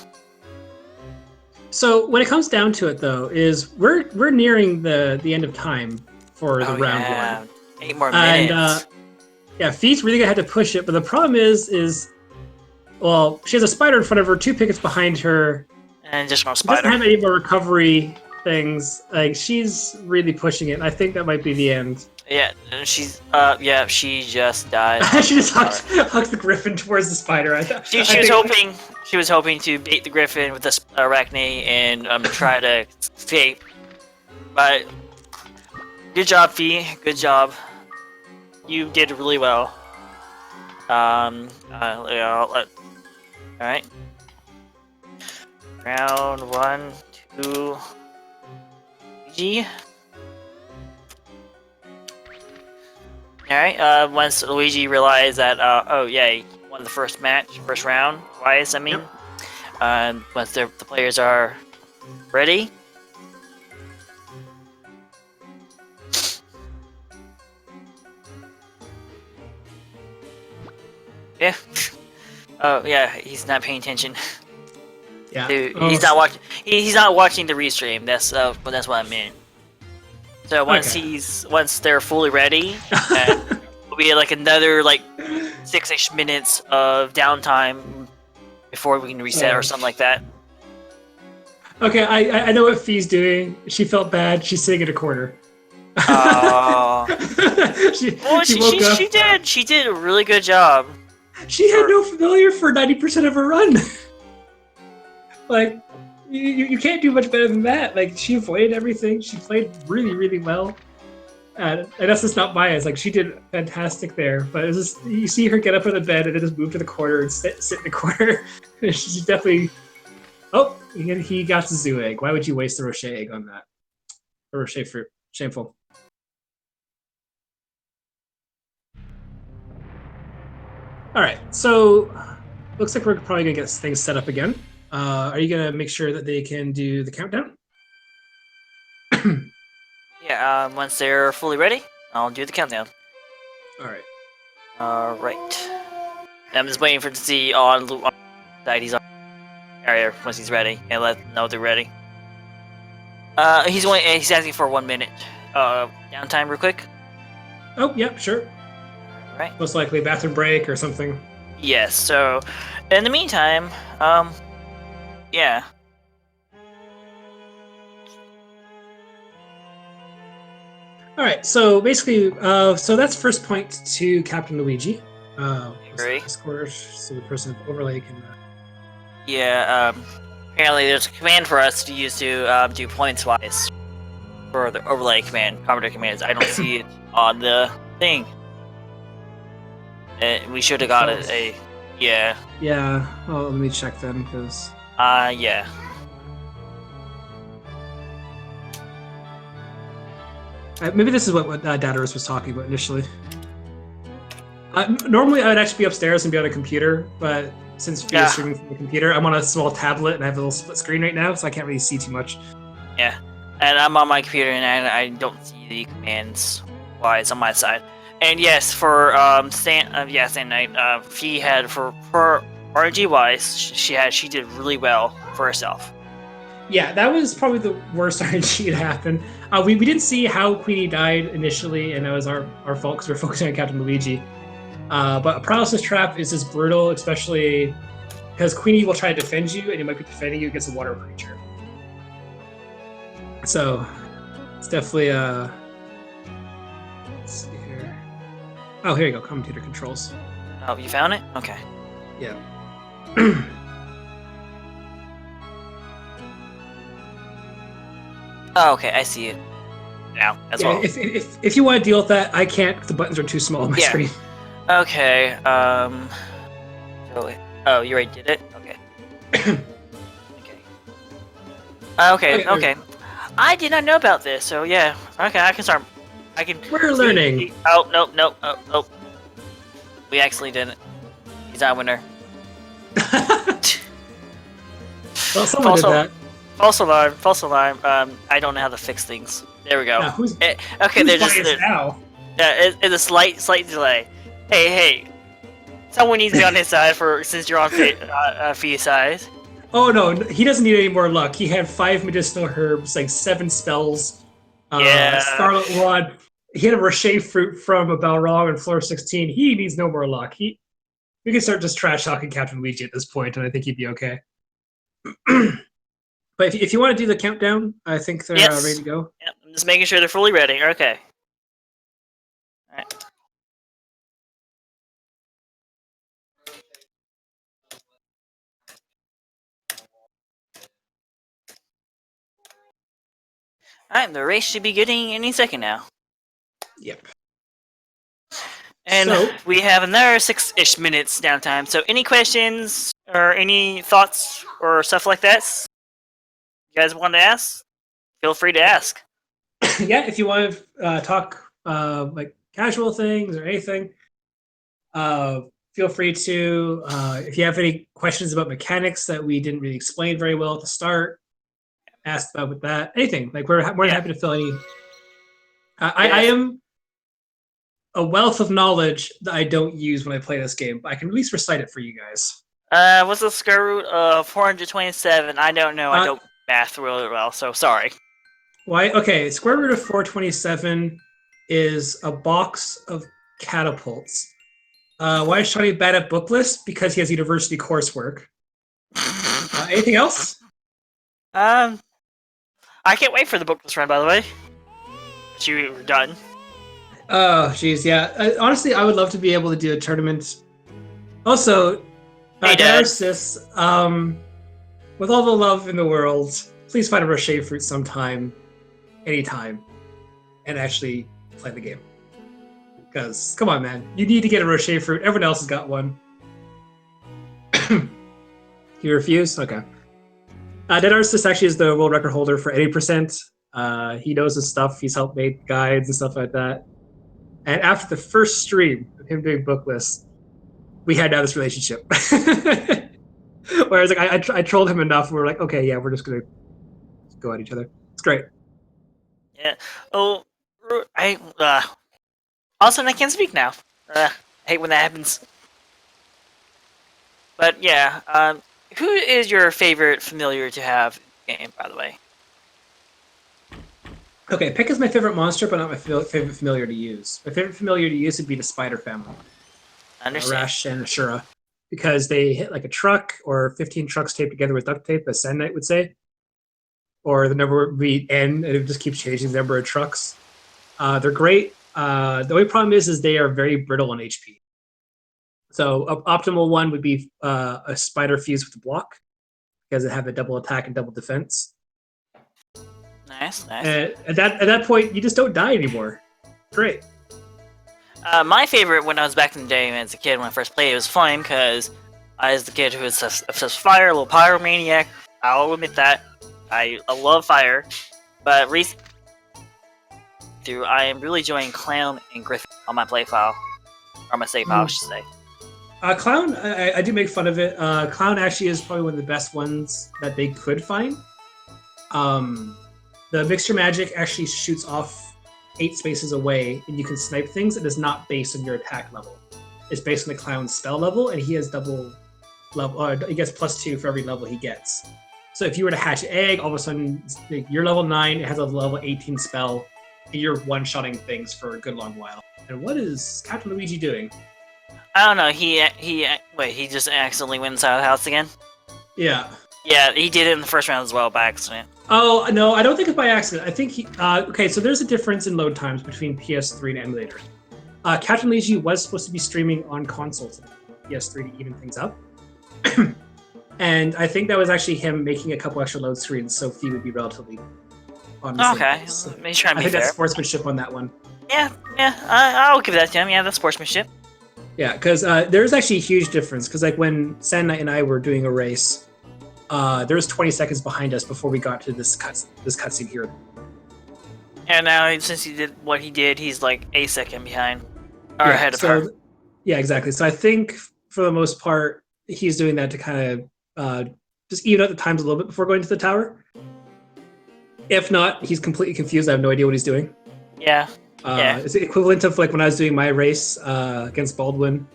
So when it comes down to it, though, is we're nearing the end of time for the round one. 8 more minutes. And Fee's really gonna have to push it, but the problem is well, she has a spider in front of her, 2 pickets behind her, and just no spider. Doesn't have any more recovery things. Like, she's really pushing it. I think that might be the end. Yeah, she just died. She just hucked the Griffin towards the spider. She was hoping to bait the Griffin with the Arachne and try to escape. But good job, Fee. Good job. You did really well. All right. Round 1, 2. G. Alright, once Luigi realized that, he won the first round, twice, I mean. Yep. Once the players are ready. Yeah. Oh, yeah, he's not paying attention. Yeah. Dude, he's not watching. He's not watching the restream. That's what I meant. So once they're fully ready, it'll be like another 6-ish minutes of downtime before we can reset or something like that. Okay, I know what Fee's doing. She felt bad. She's sitting in a corner. Oh. she woke up. She did a really good job. She had no familiar for 90% of her run. You can't do much better than that. She avoided everything. She played really, really well. And that's just not biased. She did fantastic there. But it's just, you see her get up in the bed and then just move to the corner and sit in the corner. She's definitely... Oh, he got the zoo egg. Why would you waste the Rocher egg on that? Or Rocher fruit. Shameful. Alright, so... Looks like we're probably going to get things set up again. Are you going to make sure that they can do the countdown? Yeah, once they're fully ready, I'll do the countdown. Alright. Alright. I'm just waiting to see on side he's on area once he's ready, and let them know they're ready. He's asking for 1 minute downtime real quick. Oh, yeah, sure. Right. Most likely a bathroom break or something. Yes, so in the meantime, yeah. All right, so basically, so that's first point to Captain Luigi. Agree. Discord, so the person with overlay can. Yeah. Apparently, there's a command for us to use to do points wise for the overlay command, commander commands. I don't see it on the thing. We should have got it. Yeah. Yeah. Well, let me check then, because. Yeah. Maybe this is what Datarus was talking about initially. Normally, I would actually be upstairs and be on a computer, but since we are streaming from the computer, I'm on a small tablet and I have a little split screen right now, so I can't really see too much. Yeah, and I'm on my computer and I don't see the commands wise on my side. And yes, for Stan Knight, she had for RNG wise, she did really well for herself. Yeah, that was probably the worst RNG to happen. We didn't see how Queenie died initially, and that was our fault because we're focusing on Captain Luigi. But a paralysis trap is just brutal, especially because Queenie will try to defend you, and it might be defending you against a water creature. So it's definitely let's see here. Oh, here you go, commentator controls. Oh, you found it? Okay. Yeah. Oh, okay, I see it now as well. If you want to deal with that, I can't. The buttons are too small on my screen. Okay. Oh, you already did it. Okay. Okay. I did not know about this, so yeah. Okay, I can start. We're learning. Oh no. Oh. We actually didn't. He's our winner. Well, someone did that. False alarm. I don't know how to fix things. There we go. Okay, there's just now. Yeah, it's a slight delay. Hey, someone needs to be on his side since you're on Fee's side. Oh no, he doesn't need any more luck. He had 5 medicinal herbs, like 7 spells. Scarlet Rod. He had a Rocher fruit from a Balrog on floor 16. He needs no more luck. We can start just trash talking Captain Luigi at this point, and I think he'd be okay. But if you want to do the countdown, I think they're ready to go. Yep, I'm just making sure they're fully ready. Okay. All right. Alright, the race should be getting any second now. Yep. And we have another 6-ish minutes downtime. So any questions or any thoughts or stuff like that you guys want to ask? Feel free to ask. Yeah, if you want to talk like casual things or anything, feel free to. If you have any questions about mechanics that we didn't really explain very well at the start, ask about with that. Anything. Like we're more than happy to fill any. I am a wealth of knowledge that I don't use when I play this game, but I can at least recite it for you guys. What's the square root of 427? I don't know. I don't math really well, so sorry. Why? Okay, square root of 427 is a box of catapults. Why is Shawnee bad at book lists? Because he has university coursework. Anything else? I can't wait for the book list run, by the way. But you were done. Oh, jeez, yeah. Honestly, I would love to be able to do a tournament. Also, Darcis, with all the love in the world, please find a Rocher fruit sometime, anytime, and actually play the game. Because, come on, man. You need to get a Rocher fruit. Everyone else has got one. You refuse? Okay. Darcis actually is the world record holder for 80%. He knows his stuff. He's helped make guides and stuff like that. And after the first stream of him doing book lists, we had now this relationship. Whereas like I trolled him enough, we were like, okay, yeah, we're just gonna go at each other. It's great. Yeah. Oh, also I can't speak now. I hate when that happens. But yeah, who is your favorite familiar to have in the game, by the way? Okay, Pick is my favorite monster, but not my favorite familiar to use. My favorite familiar to use would be the spider family. Rash and Ashura. Because they hit like a truck or 15 trucks taped together with duct tape, as Sand Knight would say. Or the number would be N, and it just keeps changing the number of trucks. They're great. The only problem is they are very brittle on HP. So optimal one would be a spider fuse with a block because it have a double attack and double defense. Nice, nice. And at that point, you just don't die anymore. Great. My favorite when I was back in the day as a kid when I first played it was Flame because I was the kid who was obsessed with fire, a little pyromaniac. I'll admit that. I love fire, but recently I am really enjoying Clown and Griffin on my play file, or my save file, I should say. Clown, I do make fun of it. Clown actually is probably one of the best ones that they could find. The mixture magic actually shoots off 8 spaces away, and you can snipe things. It is not based on your attack level. It's based on the Clown's spell level, and he has double level. He gets +2 for every level he gets. So if you were to hatch an egg, all of a sudden you're level 9. It has a level 18 spell, and you're one-shotting things for a good long while. And what is Captain Luigi doing? I don't know. He just accidentally went inside the house again. Yeah. Yeah, he did it in the first round as well by accident. Oh no, I don't think it's by accident. I think he. Okay, so there's a difference in load times between PS3 and emulator. Captain Luigi was supposed to be streaming on consoles, PS3 to even things up. And I think that was actually him making a couple extra load screens, so fee would be relatively on the Okay, same make sure I'm I think fair. that's sportsmanship on that one. Yeah, I'll give that to him. Yeah, that's sportsmanship. Yeah, because there's actually a huge difference. Because like when Sand Knight and I were doing a race, there was 20 seconds behind us before we got to this cutscene here. And now since he did what he did, he's like a second behind or ahead of her. Yeah, exactly. So I think for the most part, he's doing that to kind of just even out the times a little bit before going to the tower. If not, he's completely confused. I have no idea what he's doing. Yeah. It's equivalent of like when I was doing my race against Baldwin,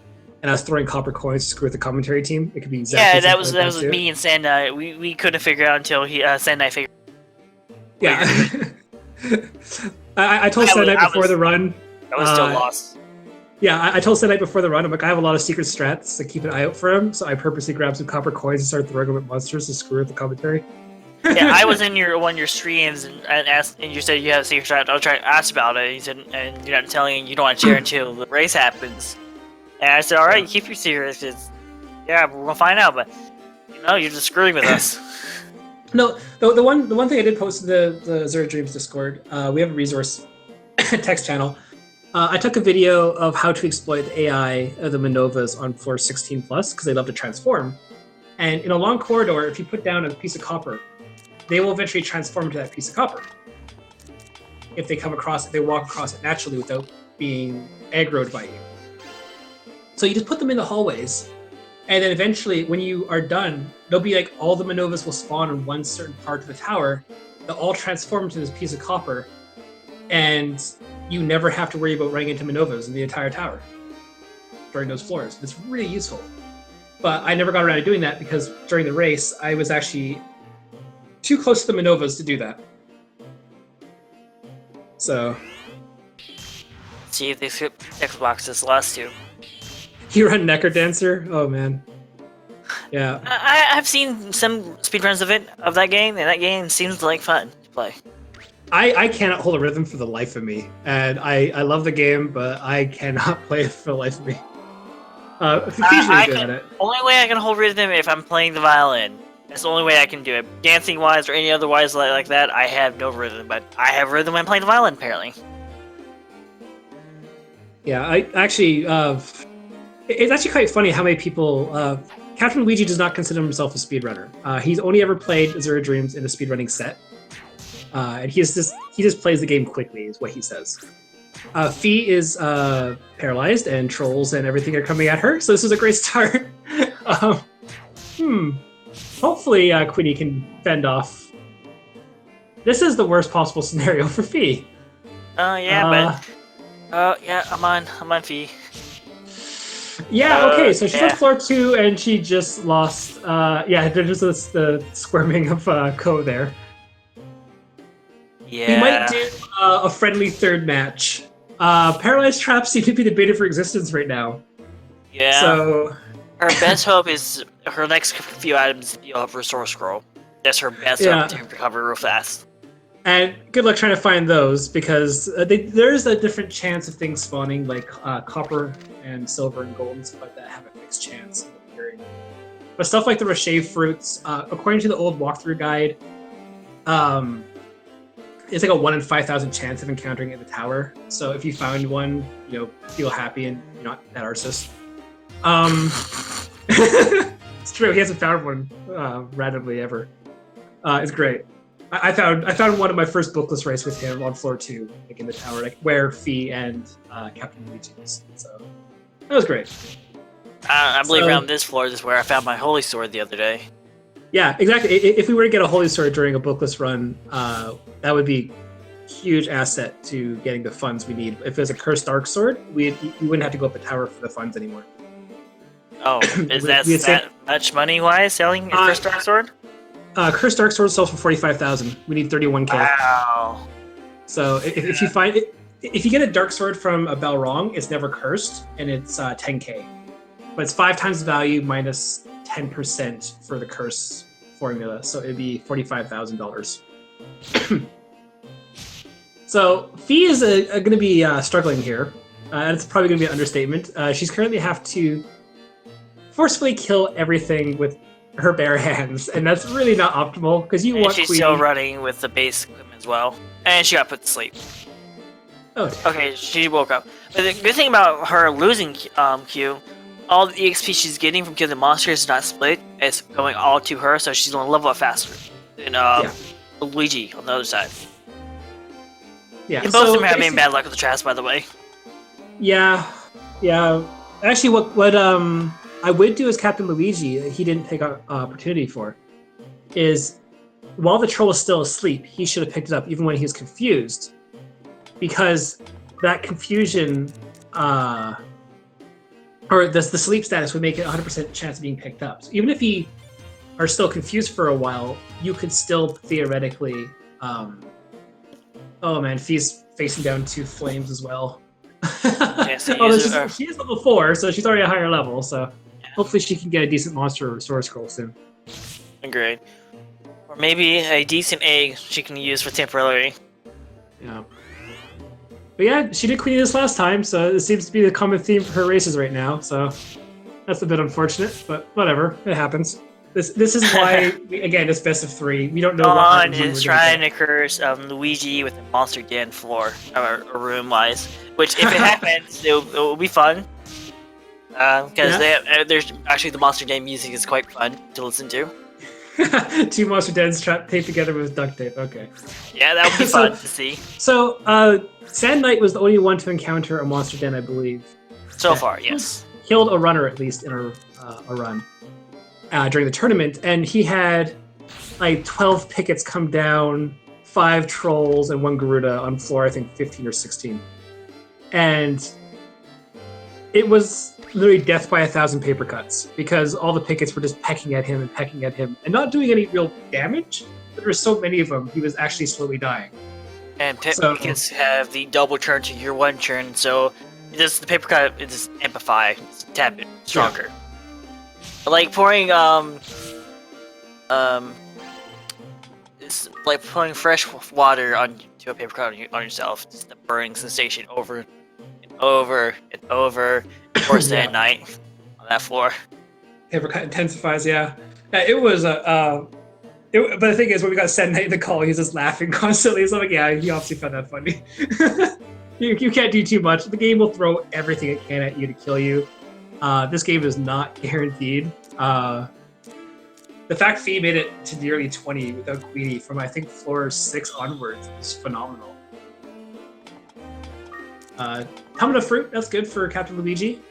and I was throwing copper coins to screw with the commentary team. It could be exactly. Yeah, that was me and Sand Knight. We couldn't figure it out until Sand Knight figured. Yeah. I told Sand Knight before the run. I was still lost. Yeah, I told Sand Knight before the run. I'm like, I have a lot of secret strats to keep an eye out for him. So I purposely grabbed some copper coins and started throwing them at monsters to screw with the commentary. Yeah, I was in one of your streams and asked, and you said you have a secret strat. I was trying to ask about it. You said, and you're not telling, you don't want to share until the race happens. And I said, all right, you keep your secrets. Yeah, we're gonna find out, but you're just screwing with us. No, the one thing I did post to the Azure Dreams Discord. We have a resource text channel. I took a video of how to exploit the AI of the Minovas on floor 16 plus because they love to transform. And in a long corridor, if you put down a piece of copper, they will eventually transform into that piece of copper. If they come across it, they walk across it naturally without being aggroed by you. So you just put them in the hallways, and then eventually, when you are done, they'll be like all the Minovas will spawn in one certain part of the tower. They'll all transform into this piece of copper, and you never have to worry about running into Minovas in the entire tower during those floors. It's really useful. But I never got around to doing that because during the race, I was actually too close to the Minovas to do that. So. See if they skip Xbox's last two. You run Necker Dancer? Oh man. Yeah. I've seen some speedruns of that game, and that game seems like fun to play. I cannot hold a rhythm for the life of me. And I love the game, but I cannot play it for the life of me. Featuritis really good at it. Only way I can hold rhythm if I'm playing the violin. That's the only way I can do it. Dancing wise or any other wise like that, I have no rhythm, but I have rhythm when playing the violin apparently. Yeah, I actually it's actually quite funny how many people Captain Luigi does not consider himself a speedrunner. He's only ever played Azure Dreams in a speedrunning set. And he just plays the game quickly, is what he says. Fee is paralyzed, and trolls and everything are coming at her, so this is a great start. Hopefully, Queenie can fend off. This is the worst possible scenario for Fee. Yeah, I'm on Fee. Yeah, okay, so she's on floor 2, and she just lost. There's just the squirming of Ko there. Yeah. We might do a friendly third match. Paralyzed traps seem to be the beta for existence right now. Yeah. So her best hope is her next few items. You'll have Restore Scroll. That's her best hope to recover real fast. And good luck trying to find those because there's a different chance of things spawning, like copper and silver and gold and stuff like that have a fixed chance of appearing. But stuff like the Rocher fruits, according to the old walkthrough guide, it's like a 1 in 5,000 chance of encountering it in the tower. So if you find one, feel happy and you're not that arsist. It's true. He hasn't found one randomly ever. It's great. I found one of my first bookless race with him on floor 2, like in the tower, like where Fee and Captain Luigi was. So that was great. I believe around this floor is where I found my holy sword the other day. Yeah, exactly. If we were to get a holy sword during a bookless run, that would be a huge asset to getting the funds we need. If there's a cursed dark sword, we wouldn't have to go up the tower for the funds anymore. Oh, is that much money wise selling a cursed dark sword? Cursed dark sword sells for 45,000. We need 31k. Wow. So if you find it, if you get a dark sword from a Balrog, it's never cursed, and it's 10k. But it's 5 times the value minus 10% for the curse formula, so it'd be $45,000. So Fee is going to be struggling here, and it's probably going to be an understatement. She's currently have to forcefully kill everything with her bare hands, and that's really not optimal because you want. She's Queenie. still running with the base equipment as well, and she got put to sleep. Oh. Okay, she woke up. But the good thing about her losing Q, all the EXP she's getting from killing the monsters is not split. It's going all to her, so she's going to level up faster than Luigi on the other side. Yeah. And both of them are having bad luck with the traps, by the way. Yeah. Actually, what I would do as Captain Luigi, he didn't take an opportunity for, is while the troll was still asleep, he should have picked it up even when he was confused, because that confusion, or the sleep status would make it 100% chance of being picked up. So even if you are still confused for a while, you could still theoretically. Oh man, Fee's facing down 2 flames as well. She is level 4, so she's already a higher level. So hopefully she can get a decent monster resource scroll soon. Agreed. Or maybe a decent egg she can use for temporarily. Yeah. But yeah, she did Queenie this last time, so it seems to be the common theme for her races right now. So that's a bit unfortunate, but whatever, it happens. This is why, again, it's best of 3. We don't know what is trying to curse Luigi with a monster den floor, or room-wise. Which, if it happens, it will be fun. Because there's actually the monster den music is quite fun to listen to. 2 monster dens taped together with duct tape. Okay. Yeah, that would be fun to see. So, Sand Knight was the only one to encounter a monster den, I believe. So far, yes. Killed a runner at least in a run during the tournament, and he had like 12 pickets come down, 5 trolls, and 1 Garuda on floor, I think 15 or 16. And it was literally death by 1,000 paper cuts because all the pickets were just pecking at him and not doing any real damage, but there were so many of them, he was actually slowly dying. And pickets have the double turn to your 1 turn, so the paper cut is just amplify, it's a tad bit stronger. Yeah. Like pouring it's like pouring fresh water onto a paper cut on yourself. Just the burning sensation over and over and over for Sand Knight on that floor. Paper cut intensifies, yeah. It was but the thing is, when we got Sand Knight in the call, he was just laughing constantly. So I'm like, yeah, he obviously found that funny. You can't do too much. The game will throw everything it can at you to kill you. This game is not guaranteed. The fact Fee made it to nearly 20 without Queenie from, I think, floor 6 onwards is phenomenal. Helmet of Fruit, that's good for Captain Luigi.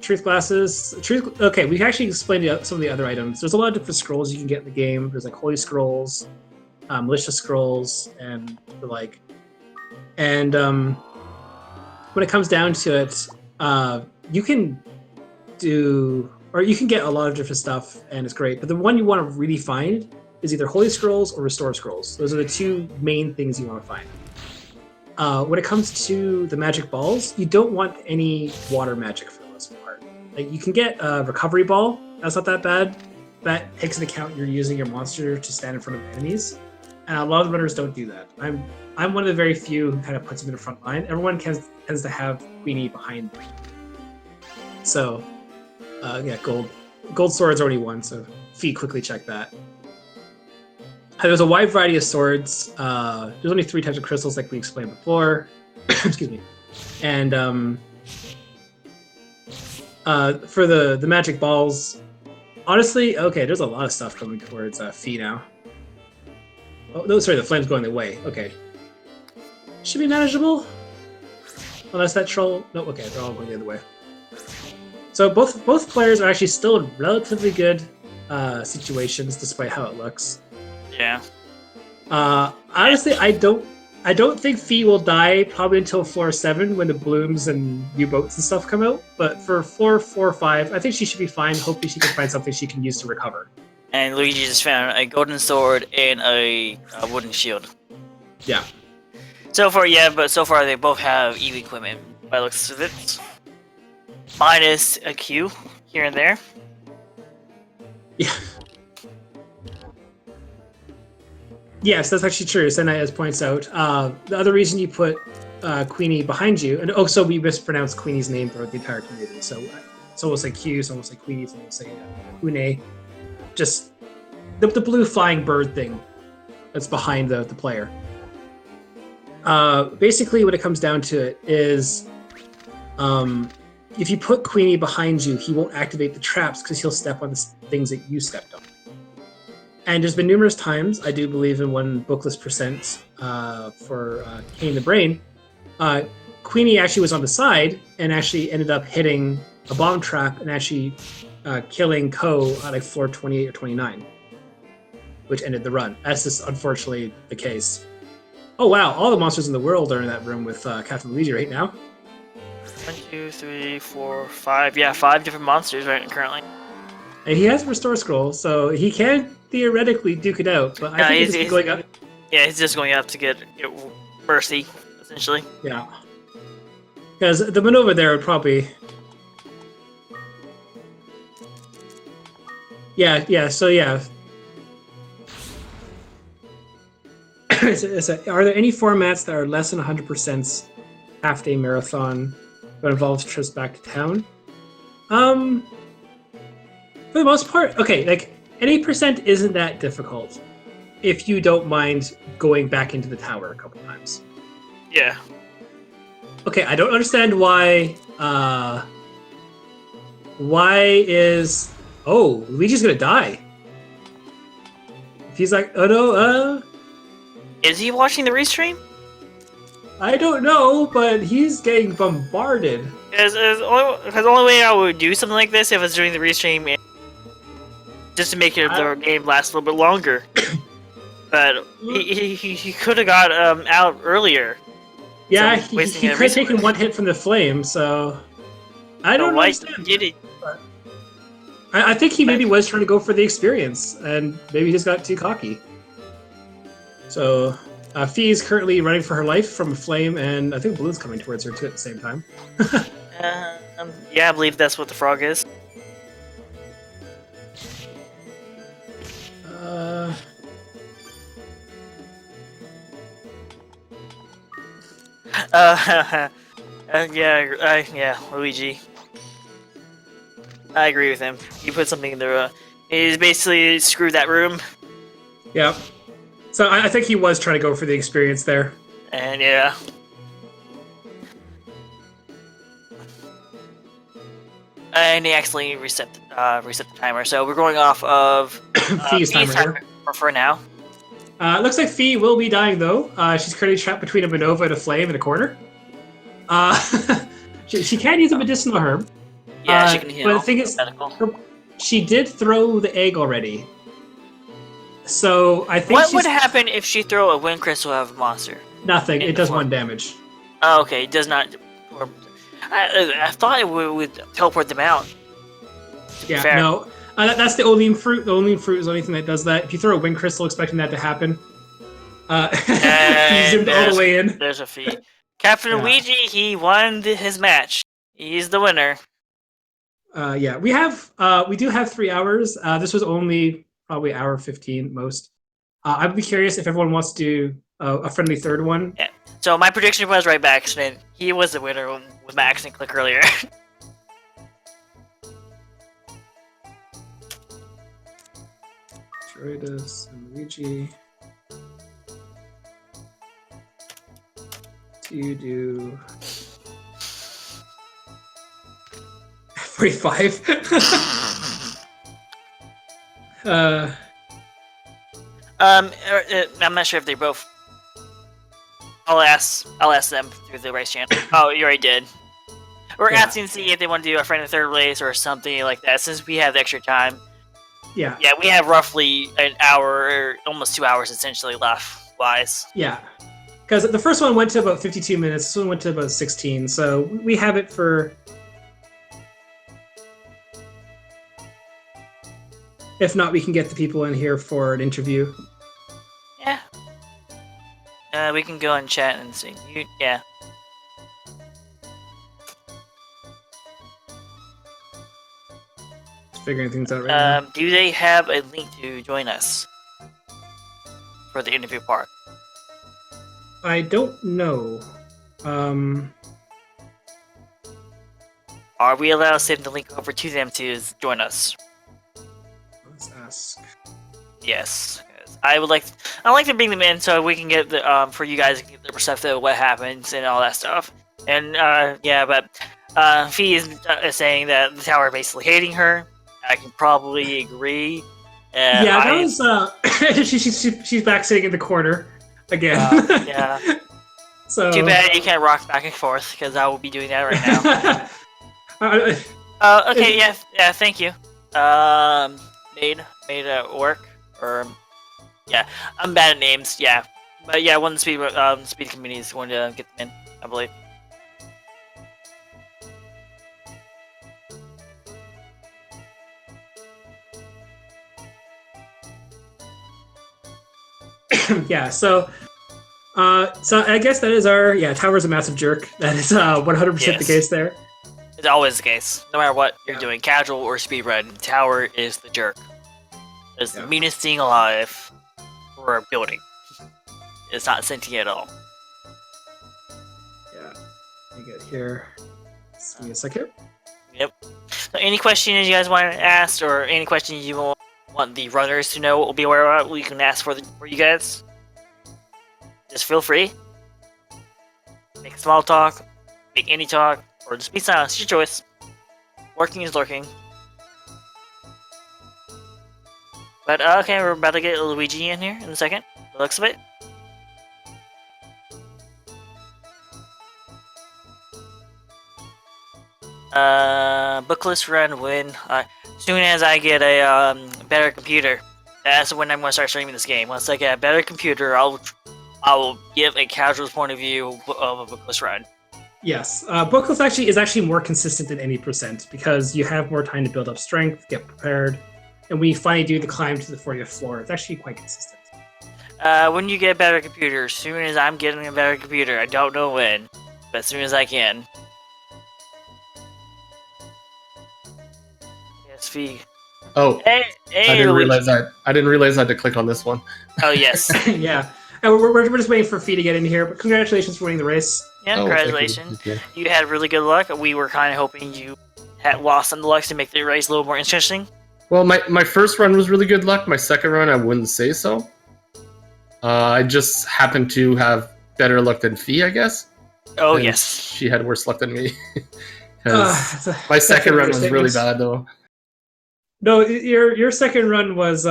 Truth Glasses. Okay, we can actually explain some of the other items. There's a lot of different scrolls you can get in the game. There's like Holy Scrolls, Militia Scrolls, and the like. And when it comes down to it, you can get a lot of different stuff, and it's great. But the one you want to really find is either Holy Scrolls or Restore Scrolls. Those are the 2 main things you want to find. When it comes to the magic balls, you don't want any water magic for the most part. Like, you can get a Recovery Ball. That's not that bad. that takes into account you're using your monster to stand in front of enemies, and a lot of runners don't do that. I'm one of the very few who kind of puts them in the front line. Everyone tends to have Queenie behind them. So, yeah, gold sword's already won. So, Fee quickly check that. There's a wide variety of swords. There's only 3 types of crystals, like we explained before. Excuse me. And for the magic balls, honestly, okay, there's a lot of stuff coming towards Fee now. Oh no, sorry, the flame's going the way. Okay, should be manageable. Unless that troll. No, okay, they're all going the other way. So both players are actually still in relatively good situations, despite how it looks. Yeah. Honestly, I don't think Fee will die probably until floor 7 when the blooms and U-boats and stuff come out. But for floor 4 or 5, I think she should be fine. Hopefully she can find something she can use to recover. And Luigi just found a golden sword and a wooden shield. Yeah. So far, yeah, but so far they both have EV equipment by the looks of it. Minus a Q here and there. Yeah. Yes, that's actually true. Senai points out. The other reason you put Queenie behind you, and also we mispronounced Queenie's name throughout the entire community. So some will say Q, some will say Queenie, some will say Une. Just the blue flying bird thing that's behind the player. Basically, what it comes down to it is, if you put Queenie behind you, he won't activate the traps because he'll step on the things that you stepped on. And there's been numerous times, I do believe in one bookless percent for Kane the Brain, Queenie actually was on the side and actually ended up hitting a bomb trap and actually killing Ko at like floor 28 or 29, which ended the run. That's just unfortunately the case. Oh wow, all the monsters in the world are in that room with Captain Luigi right now. 1, 2, 3, 4, 5. Yeah, 5 different monsters right currently. And he has a Restore Scroll, so he can theoretically duke it out, but I think he's going up. Yeah, he's just going up to get Mercy, essentially. Yeah. Because the maneuver there would probably... Yeah, so yeah. Are there any formats that are less than 100% half-day marathon that involves trips back to town? For the most part, okay, like, any percent isn't that difficult if you don't mind going back into the tower a couple times. Yeah. Okay, I don't understand why is... Oh, Luigi's gonna die. If he's like, oh no, Is he watching the restream? I don't know, but he's getting bombarded. Because the only way I would do something like this if I was doing the restream, just to make the game last a little bit longer. But he could have got out earlier. Yeah, so he could have taken one hit from the flame, so I don't understand. Did it? I think he maybe was trying to go for the experience, and maybe he just got too cocky. So Fee is currently running for her life from a flame, and I think Balloon's coming towards her too at the same time. Yeah, I believe that's what the frog is. Yeah, Luigi. I agree with him. He put something in there. He's basically screwed that room. Yeah. So I think he was trying to go for the experience there. And yeah. And he accidentally reset the timer. So we're going off of Fee's timer for now. Looks like Fee will be dying though. She's currently trapped between a Manova and a flame in a corner. She can use a medicinal herb. Yeah, she can heal. But the thing is, she did throw the egg already. So I think what would happen if she throw a wind crystal out of a monster? Nothing. It does 1 damage. Oh, okay. It does not. I thought it would teleport them out. Yeah, no. That's the Olean fruit. The Olean fruit is the only thing that does that. If you throw a wind crystal expecting that to happen, he zoomed all the way in. There's a Fee. Captain Luigi, he won his match. He's the winner. Yeah, we do have 3 hours. This was only probably hour 15 most. I'd be curious if everyone wants to do a friendly third one. Yeah. So my prediction was right by accident. He was the winner with my accident click earlier. Featuritis and Luigi. To do 45. I'm not sure if they both. I'll ask them through the race channel. Oh, you already did. We're asking to see if they want to do a friend in third place or something like that. Since we have the extra time. Yeah. Yeah, we have roughly an hour, or almost 2 hours essentially left. Wise. Yeah. Because the first one went to about 52 minutes. This one went to about 16. So we have it for. If not, we can get the people in here for an interview. Yeah. We can go and chat and see. Yeah. Just figuring things out right now. Do they have a link to join us for the interview part? I don't know. Are we allowed to send the link over to them to join us? Let's ask. Yes. I'd like to bring them in so we can get the for you guys to get the perspective of what happens and all that stuff. And yeah, but Fee is saying that the tower basically hating her. I can probably agree. Yeah, that was she's back sitting in the corner again. Yeah. So too bad you can't rock back and forth because I will be doing that right now. Okay. Yeah. Thank you. Made work or. Yeah, I'm bad at names. Yeah, but yeah, one of the speed committee is going to get them in, I believe. Yeah. So I guess that is our Tower's a massive jerk. That is 100% the case there. It's always the case, no matter what you're doing, casual or speedrun. Tower is the jerk. It's the meanest thing alive. For a building. It's not sentient at all. Yeah. Let me get here. Just give me a second. Yep. So any questions you guys want to ask, or any questions you want the runners to know what we'll be aware of, we can ask for you guys. Just feel free. Make small talk, make any talk, or just be silent. It's your choice. Working is lurking. But okay, we're about to get Luigi in here in a second. The looks of it. Bookless run when soon as I get a better computer. That's when I'm gonna start streaming this game. Once I get a better computer, I will give a casual point of view of a bookless run. Yes, bookless is actually more consistent than any percent because you have more time to build up strength, get prepared. And we finally do the climb to the 40th floor. It's actually quite consistent. When you get a better computer, as soon as I'm getting a better computer, I don't know when, but as soon as I can. Yes, V. Oh, hey, I didn't realize I had to click on this one. Oh yes. Yeah, and we're just waiting for Fee to get in here. But congratulations for winning the race. Yeah, congratulations. You had really good luck. We were kind of hoping you had lost some luck to make the race a little more interesting. Well, my first run was really good luck. My second run, I wouldn't say so. I just happened to have better luck than Fee, I guess. Oh, and yes. She had worse luck than me. My second run was really bad, though. No, your second run was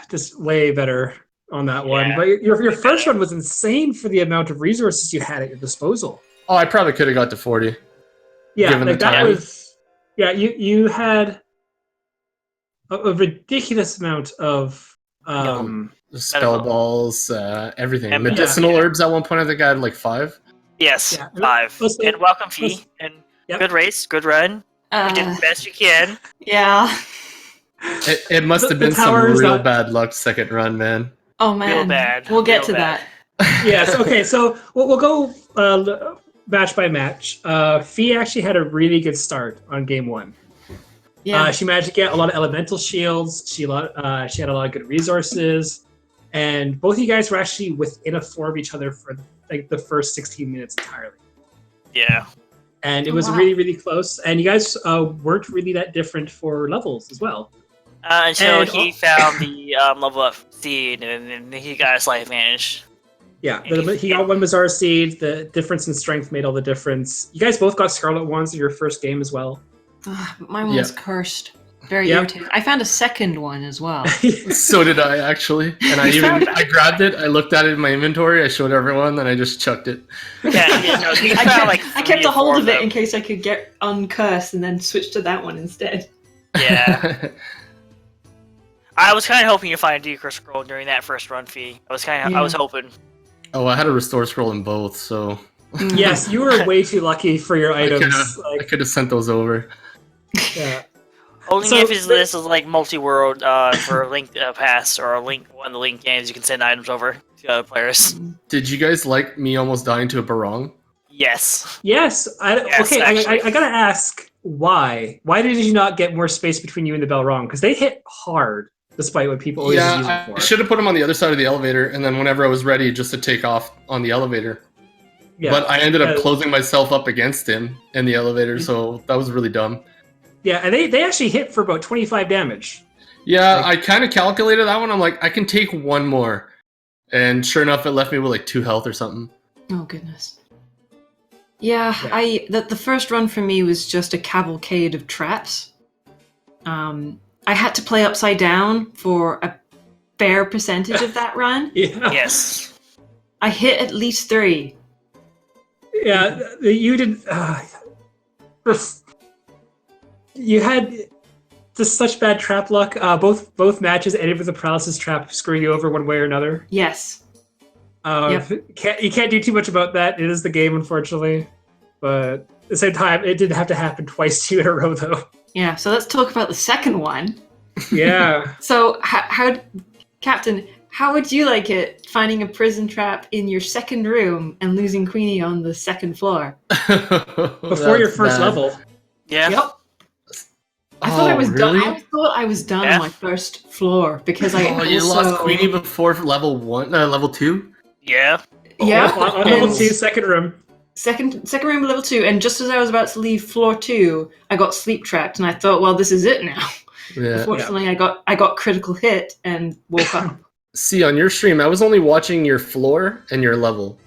just way better on that one. But your first run was insane for the amount of resources you had at your disposal. Oh, I probably could have got to 40. Yeah, like that was... Yeah, you had a ridiculous amount of spell balls, everything. And medicinal herbs at one point, I think I had like 5. Yes, 5. And welcome, Fee. And good race, good run. You did the best you can. Yeah. It must have been some real bad luck second run, man. Oh man, real bad. We'll get to that. Yes. Okay. So we'll go match by match. Fee actually had a really good start on game one. Yeah. She managed to get a lot of elemental shields. She had a lot of good resources, and both of you guys were actually within a floor of each other for like the first 16 minutes entirely. Yeah. And it was really, really close. And you guys weren't really that different for levels as well. Until he found the level up seed, and then he got a slight advantage. Yeah, he got one Bizarre Seed. The difference in strength made all the difference. You guys both got Scarlet Wands in your first game as well. Mine was cursed. Very irritating. I found a second one as well. So did I, actually. And I grabbed it, I looked at it in my inventory, I showed everyone, then I just chucked it. I kept a hold of it in case I could get uncursed and then switch to that one instead. Yeah. I was kind of hoping to find a decurse scroll during that first run, Fee. I was hoping. Oh, I had a restore scroll in both, so... Yes, you were way too lucky for your items. I could have sent those over. Yeah. Only if his list is like multi-world for a Link Pass or one of the Link games, you can send items over to other players. Did you guys like me almost dying to a barong? Yes. Yes. I gotta ask, why? Why did you not get more space between you and the Belrong? Because they hit hard, despite what people always use it for. I should have put them on the other side of the elevator, and then whenever I was ready, just to take off on the elevator. Yeah, but I ended up closing myself up against him in the elevator, so that was really dumb. Yeah, and they actually hit for about 25 damage. Yeah, I kind of calculated that one. I'm like, I can take one more. And sure enough, it left me with like 2 health or something. Oh, goodness. Yeah. The first run for me was just a cavalcade of traps. I had to play upside down for a fair percentage of that run. Yeah. Yes. I hit at least 3. Yeah, you did... You had just such bad trap luck. Both matches ended with a paralysis trap screwing you over one way or another. Yes. You can't do too much about that. It is the game, unfortunately. But at the same time, it didn't have to happen twice to you in a row, though. Yeah, so let's talk about the second one. Yeah. So, Captain, how would you like it finding a prison trap in your second room and losing Queenie on the second floor? Before your first level. Yeah. Yep. I thought I was really? done. I thought I was done on my first floor because you lost Queenie before level 2? Yeah. Yeah. On level 2, second room. Second room, level 2, and just as I was about to leave floor 2, I got sleep trapped, and I thought, well, this is it now. Yeah. Unfortunately, I got critical hit and woke up. See, on your stream, I was only watching your floor and your level.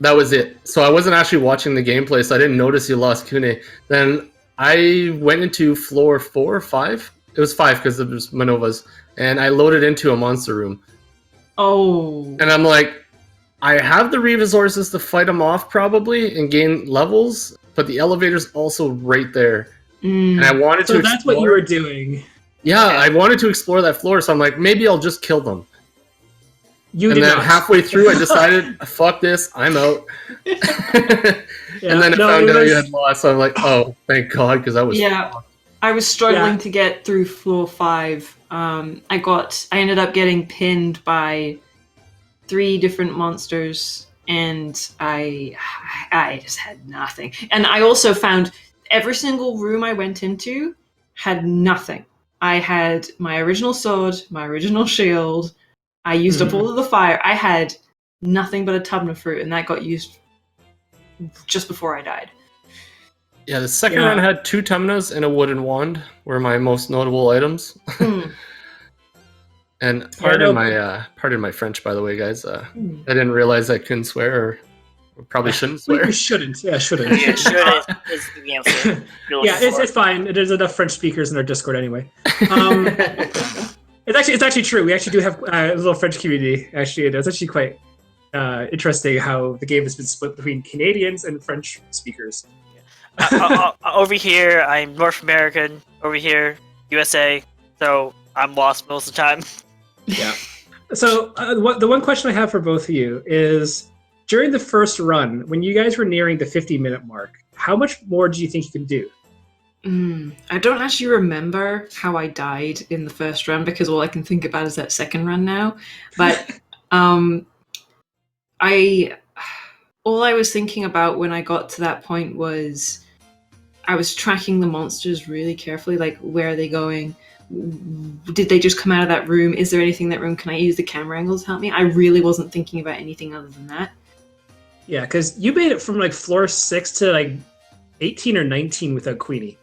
That was it. So I wasn't actually watching the gameplay, so I didn't notice you lost Kune. Then I went into floor 4 or 5. It was 5 because it was Manova's, and I loaded into a monster room. Oh. And I'm like, I have the resources to fight them off probably and gain levels, but the elevator's also right there. And I wanted to explore. So that's what you were doing. Yeah, I wanted to explore that floor, so I'm like, maybe I'll just kill them. And then halfway through, I decided, fuck this, I'm out. And then I found out you had lost, so I'm like, oh, thank God, because I was... Yeah, I was struggling to get through floor 5. I ended up getting pinned by 3 different monsters, and I just had nothing. And I also found every single room I went into had nothing. I had my original sword, my original shield. I used up all of the fire. I had nothing but a Tubna fruit, and that got used just before I died. Yeah, the second run had 2 Tumnas and a wooden wand were my most notable items. And pardon my French, by the way, guys. I didn't realize I couldn't swear, or probably shouldn't swear. You shouldn't. Yeah, shouldn't. Yeah, shouldn't is the answer. Yeah, it's fine. There's enough French speakers in our Discord anyway. It's actually true. We actually do have a little French community. Actually, it's actually quite interesting how the game has been split between Canadians and French speakers. Over here, I'm North American. Over here, USA. So I'm lost most of the time. Yeah. So the one question I have for both of you is, during the first run, when you guys were nearing the 50-minute mark, how much more do you think you can do? I don't actually remember how I died in the first run because all I can think about is that second run now. But I all I was thinking about when I got to that point was I was tracking the monsters really carefully, like where are they going? Did they just come out of that room? Is there anything in that room? Can I use the camera angles to help me? I really wasn't thinking about anything other than that. Yeah, because you made it from like floor 6 to like 18 or 19 without Queenie.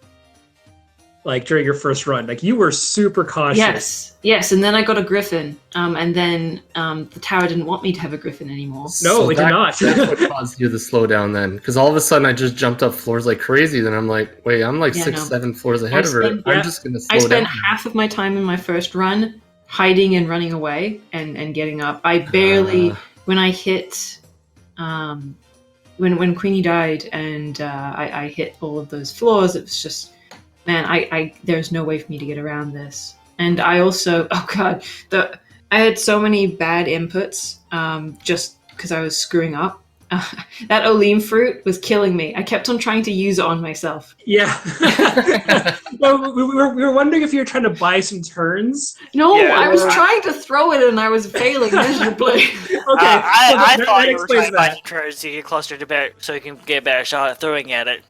Like during your first run, like you were super cautious. Yes, and then I got a griffin, and then the tower didn't want me to have a griffin anymore. No, it did not. That's what caused you to slow down then, because all of a sudden I just jumped up floors like crazy. Then I'm like, wait, I'm like 7 floors ahead of her. I'm just gonna slow down. I spent half of my time in my first run hiding and running away and getting up. I barely when I hit when Queenie died and I hit all of those floors. It was just. Man, I there's no way for me to get around this. And I also, oh god, I had so many bad inputs just because I was screwing up. That Olean fruit was killing me. I kept on trying to use it on myself. Yeah. No, we were wondering if you were trying to buy some turns. No, I was trying to throw it and I was failing miserably. Okay, I thought you were trying to buy some turns to get closer to better, so you can get a better shot at throwing at it.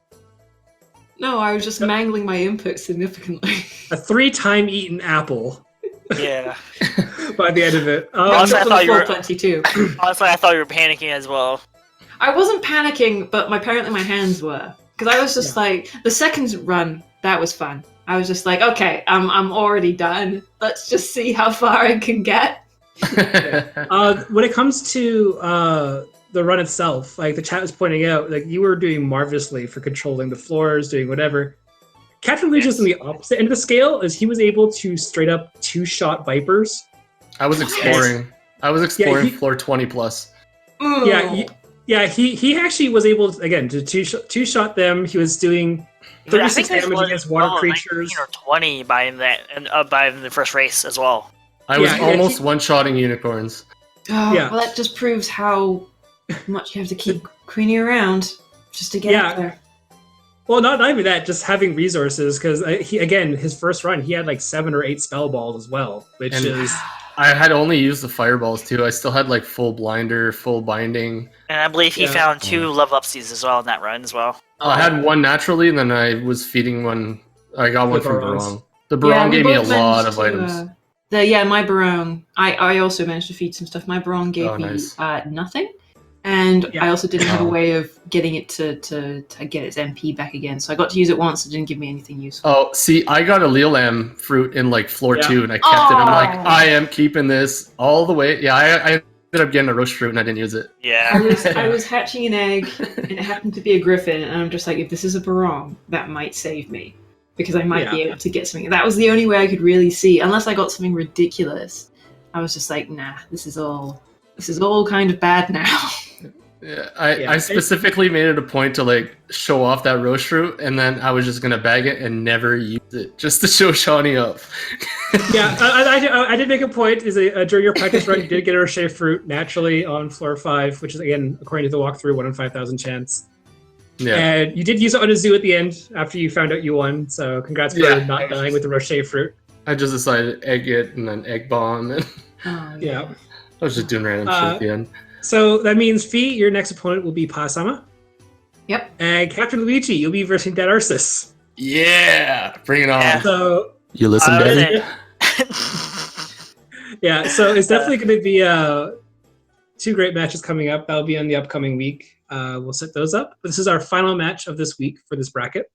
No, I was just mangling my input significantly. A 3-time eaten apple. Yeah. By the end of it. Honestly, I thought you were 22. Honestly, I thought you were panicking as well. I wasn't panicking, but apparently my hands were. Because I was just like, the second run, that was fun. I was just like, okay, I'm already done. Let's just see how far I can get. When it comes to the run itself, like the chat was pointing out, like you were doing marvelously for controlling the floors, doing whatever. Captain Luigi is on the opposite end of the scale, as he was able to straight up 2-shot Vipers. I was exploring. Floor 20 plus. Yeah, he actually was able to, again, to two-shot them. He was doing 36 damage against water creatures. 19 or 20 by the first race as well. I was almost one-shotting unicorns. Oh, well, that just proves how much you have to keep Queenie around just to get up there. Well, not even that, just having resources, because his first run, he had like 7 or 8 spell balls as well, which is... I had only used the fireballs too. I still had like full blinder, full binding. And I believe he found 2 level up seeds as well in that run as well. I had one naturally, and then I was feeding one. I got one from Barong. The Barong gave me a lot of items. My Barong. I also managed to feed some stuff. My Barong gave me nothing. And I also didn't have a way of getting it to get its MP back again. So I got to use it once. It didn't give me anything useful. Oh, see, I got a Leolam fruit in like floor 2, and I kept it. I'm like, I am keeping this all the way. Yeah, I ended up getting a roast fruit, and I didn't use it. Yeah. I was hatching an egg, and it happened to be a griffin. And I'm just like, if this is a Barong, that might save me. Because I might be able to get something. That was the only way I could really see. Unless I got something ridiculous. I was just like, nah, this is all kind of bad now. Yeah, I specifically made it a point to like show off that roast fruit, and then I was just gonna bag it and never use it just to show Shawnee up. I did make a point. During your practice run, you did get a rocher fruit naturally on floor 5, which is again according to the walkthrough 1 in 5,000 chance. Yeah, and you did use it on a zoo at the end after you found out you won. So congrats for not dying with the rocher fruit. I just decided to egg it and then egg bomb, and I was just doing random shit at the end. So that means, Fee, your next opponent will be Pasama. Yep. And Captain Luigi, you'll be versing Dead Arceus. Yeah! Bring it on. Yeah. So, you listen, Daddy? So it's definitely going to be 2 great matches coming up. That'll be on the upcoming week. We'll set those up. But this is our final match of this week for this bracket.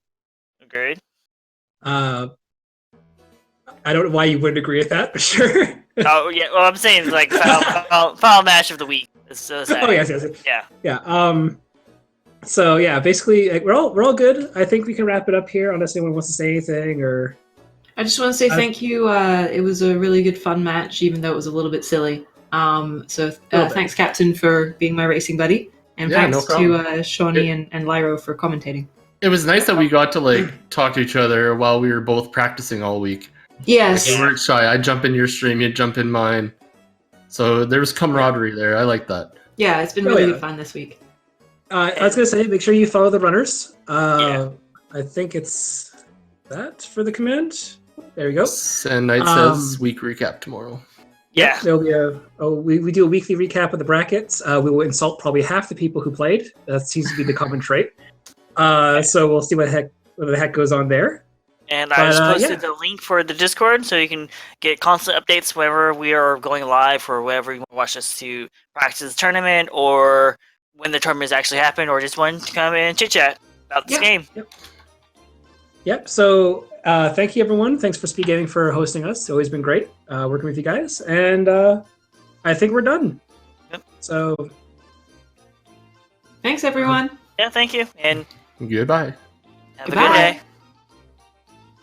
Agreed. I don't know why you wouldn't agree with that, but sure. Oh, yeah. Well, I'm saying like final match of the week. Yes. Yeah. So yeah, basically, like, we're all good. I think we can wrap it up here, unless anyone wants to say anything. Or I just want to say thank you. It was a really good, fun match, even though it was a little bit silly. Thanks, Captain, for being my racing buddy, and thanks to Shawnee and Lyro for commentating. It was nice that we got to like talk to each other while we were both practicing all week. Yes. Like, you weren't shy. I'd jump in your stream, you'd jump in mine. So there was camaraderie there. I like that. Yeah, it's been really good fun this week. I was going to say, make sure you follow the runners. I think it's that for the command. There we go. And Knight says week recap tomorrow. Yeah. There'll be we do a weekly recap of the brackets. We will insult probably half the people who played. That seems to be the common trait. So we'll see what the heck goes on there. And I just posted the link for the Discord, so you can get constant updates whenever we are going live, or wherever you want to watch us to practice the tournament, or when the tournament has actually happened, or just want to come in and chit chat about this game. Yep. So thank you, everyone. Thanks for Speed Gaming for hosting us. It's always been great working with you guys. And I think we're done. Yep. So thanks, everyone. Yeah, thank you. And Goodbye. have a good day.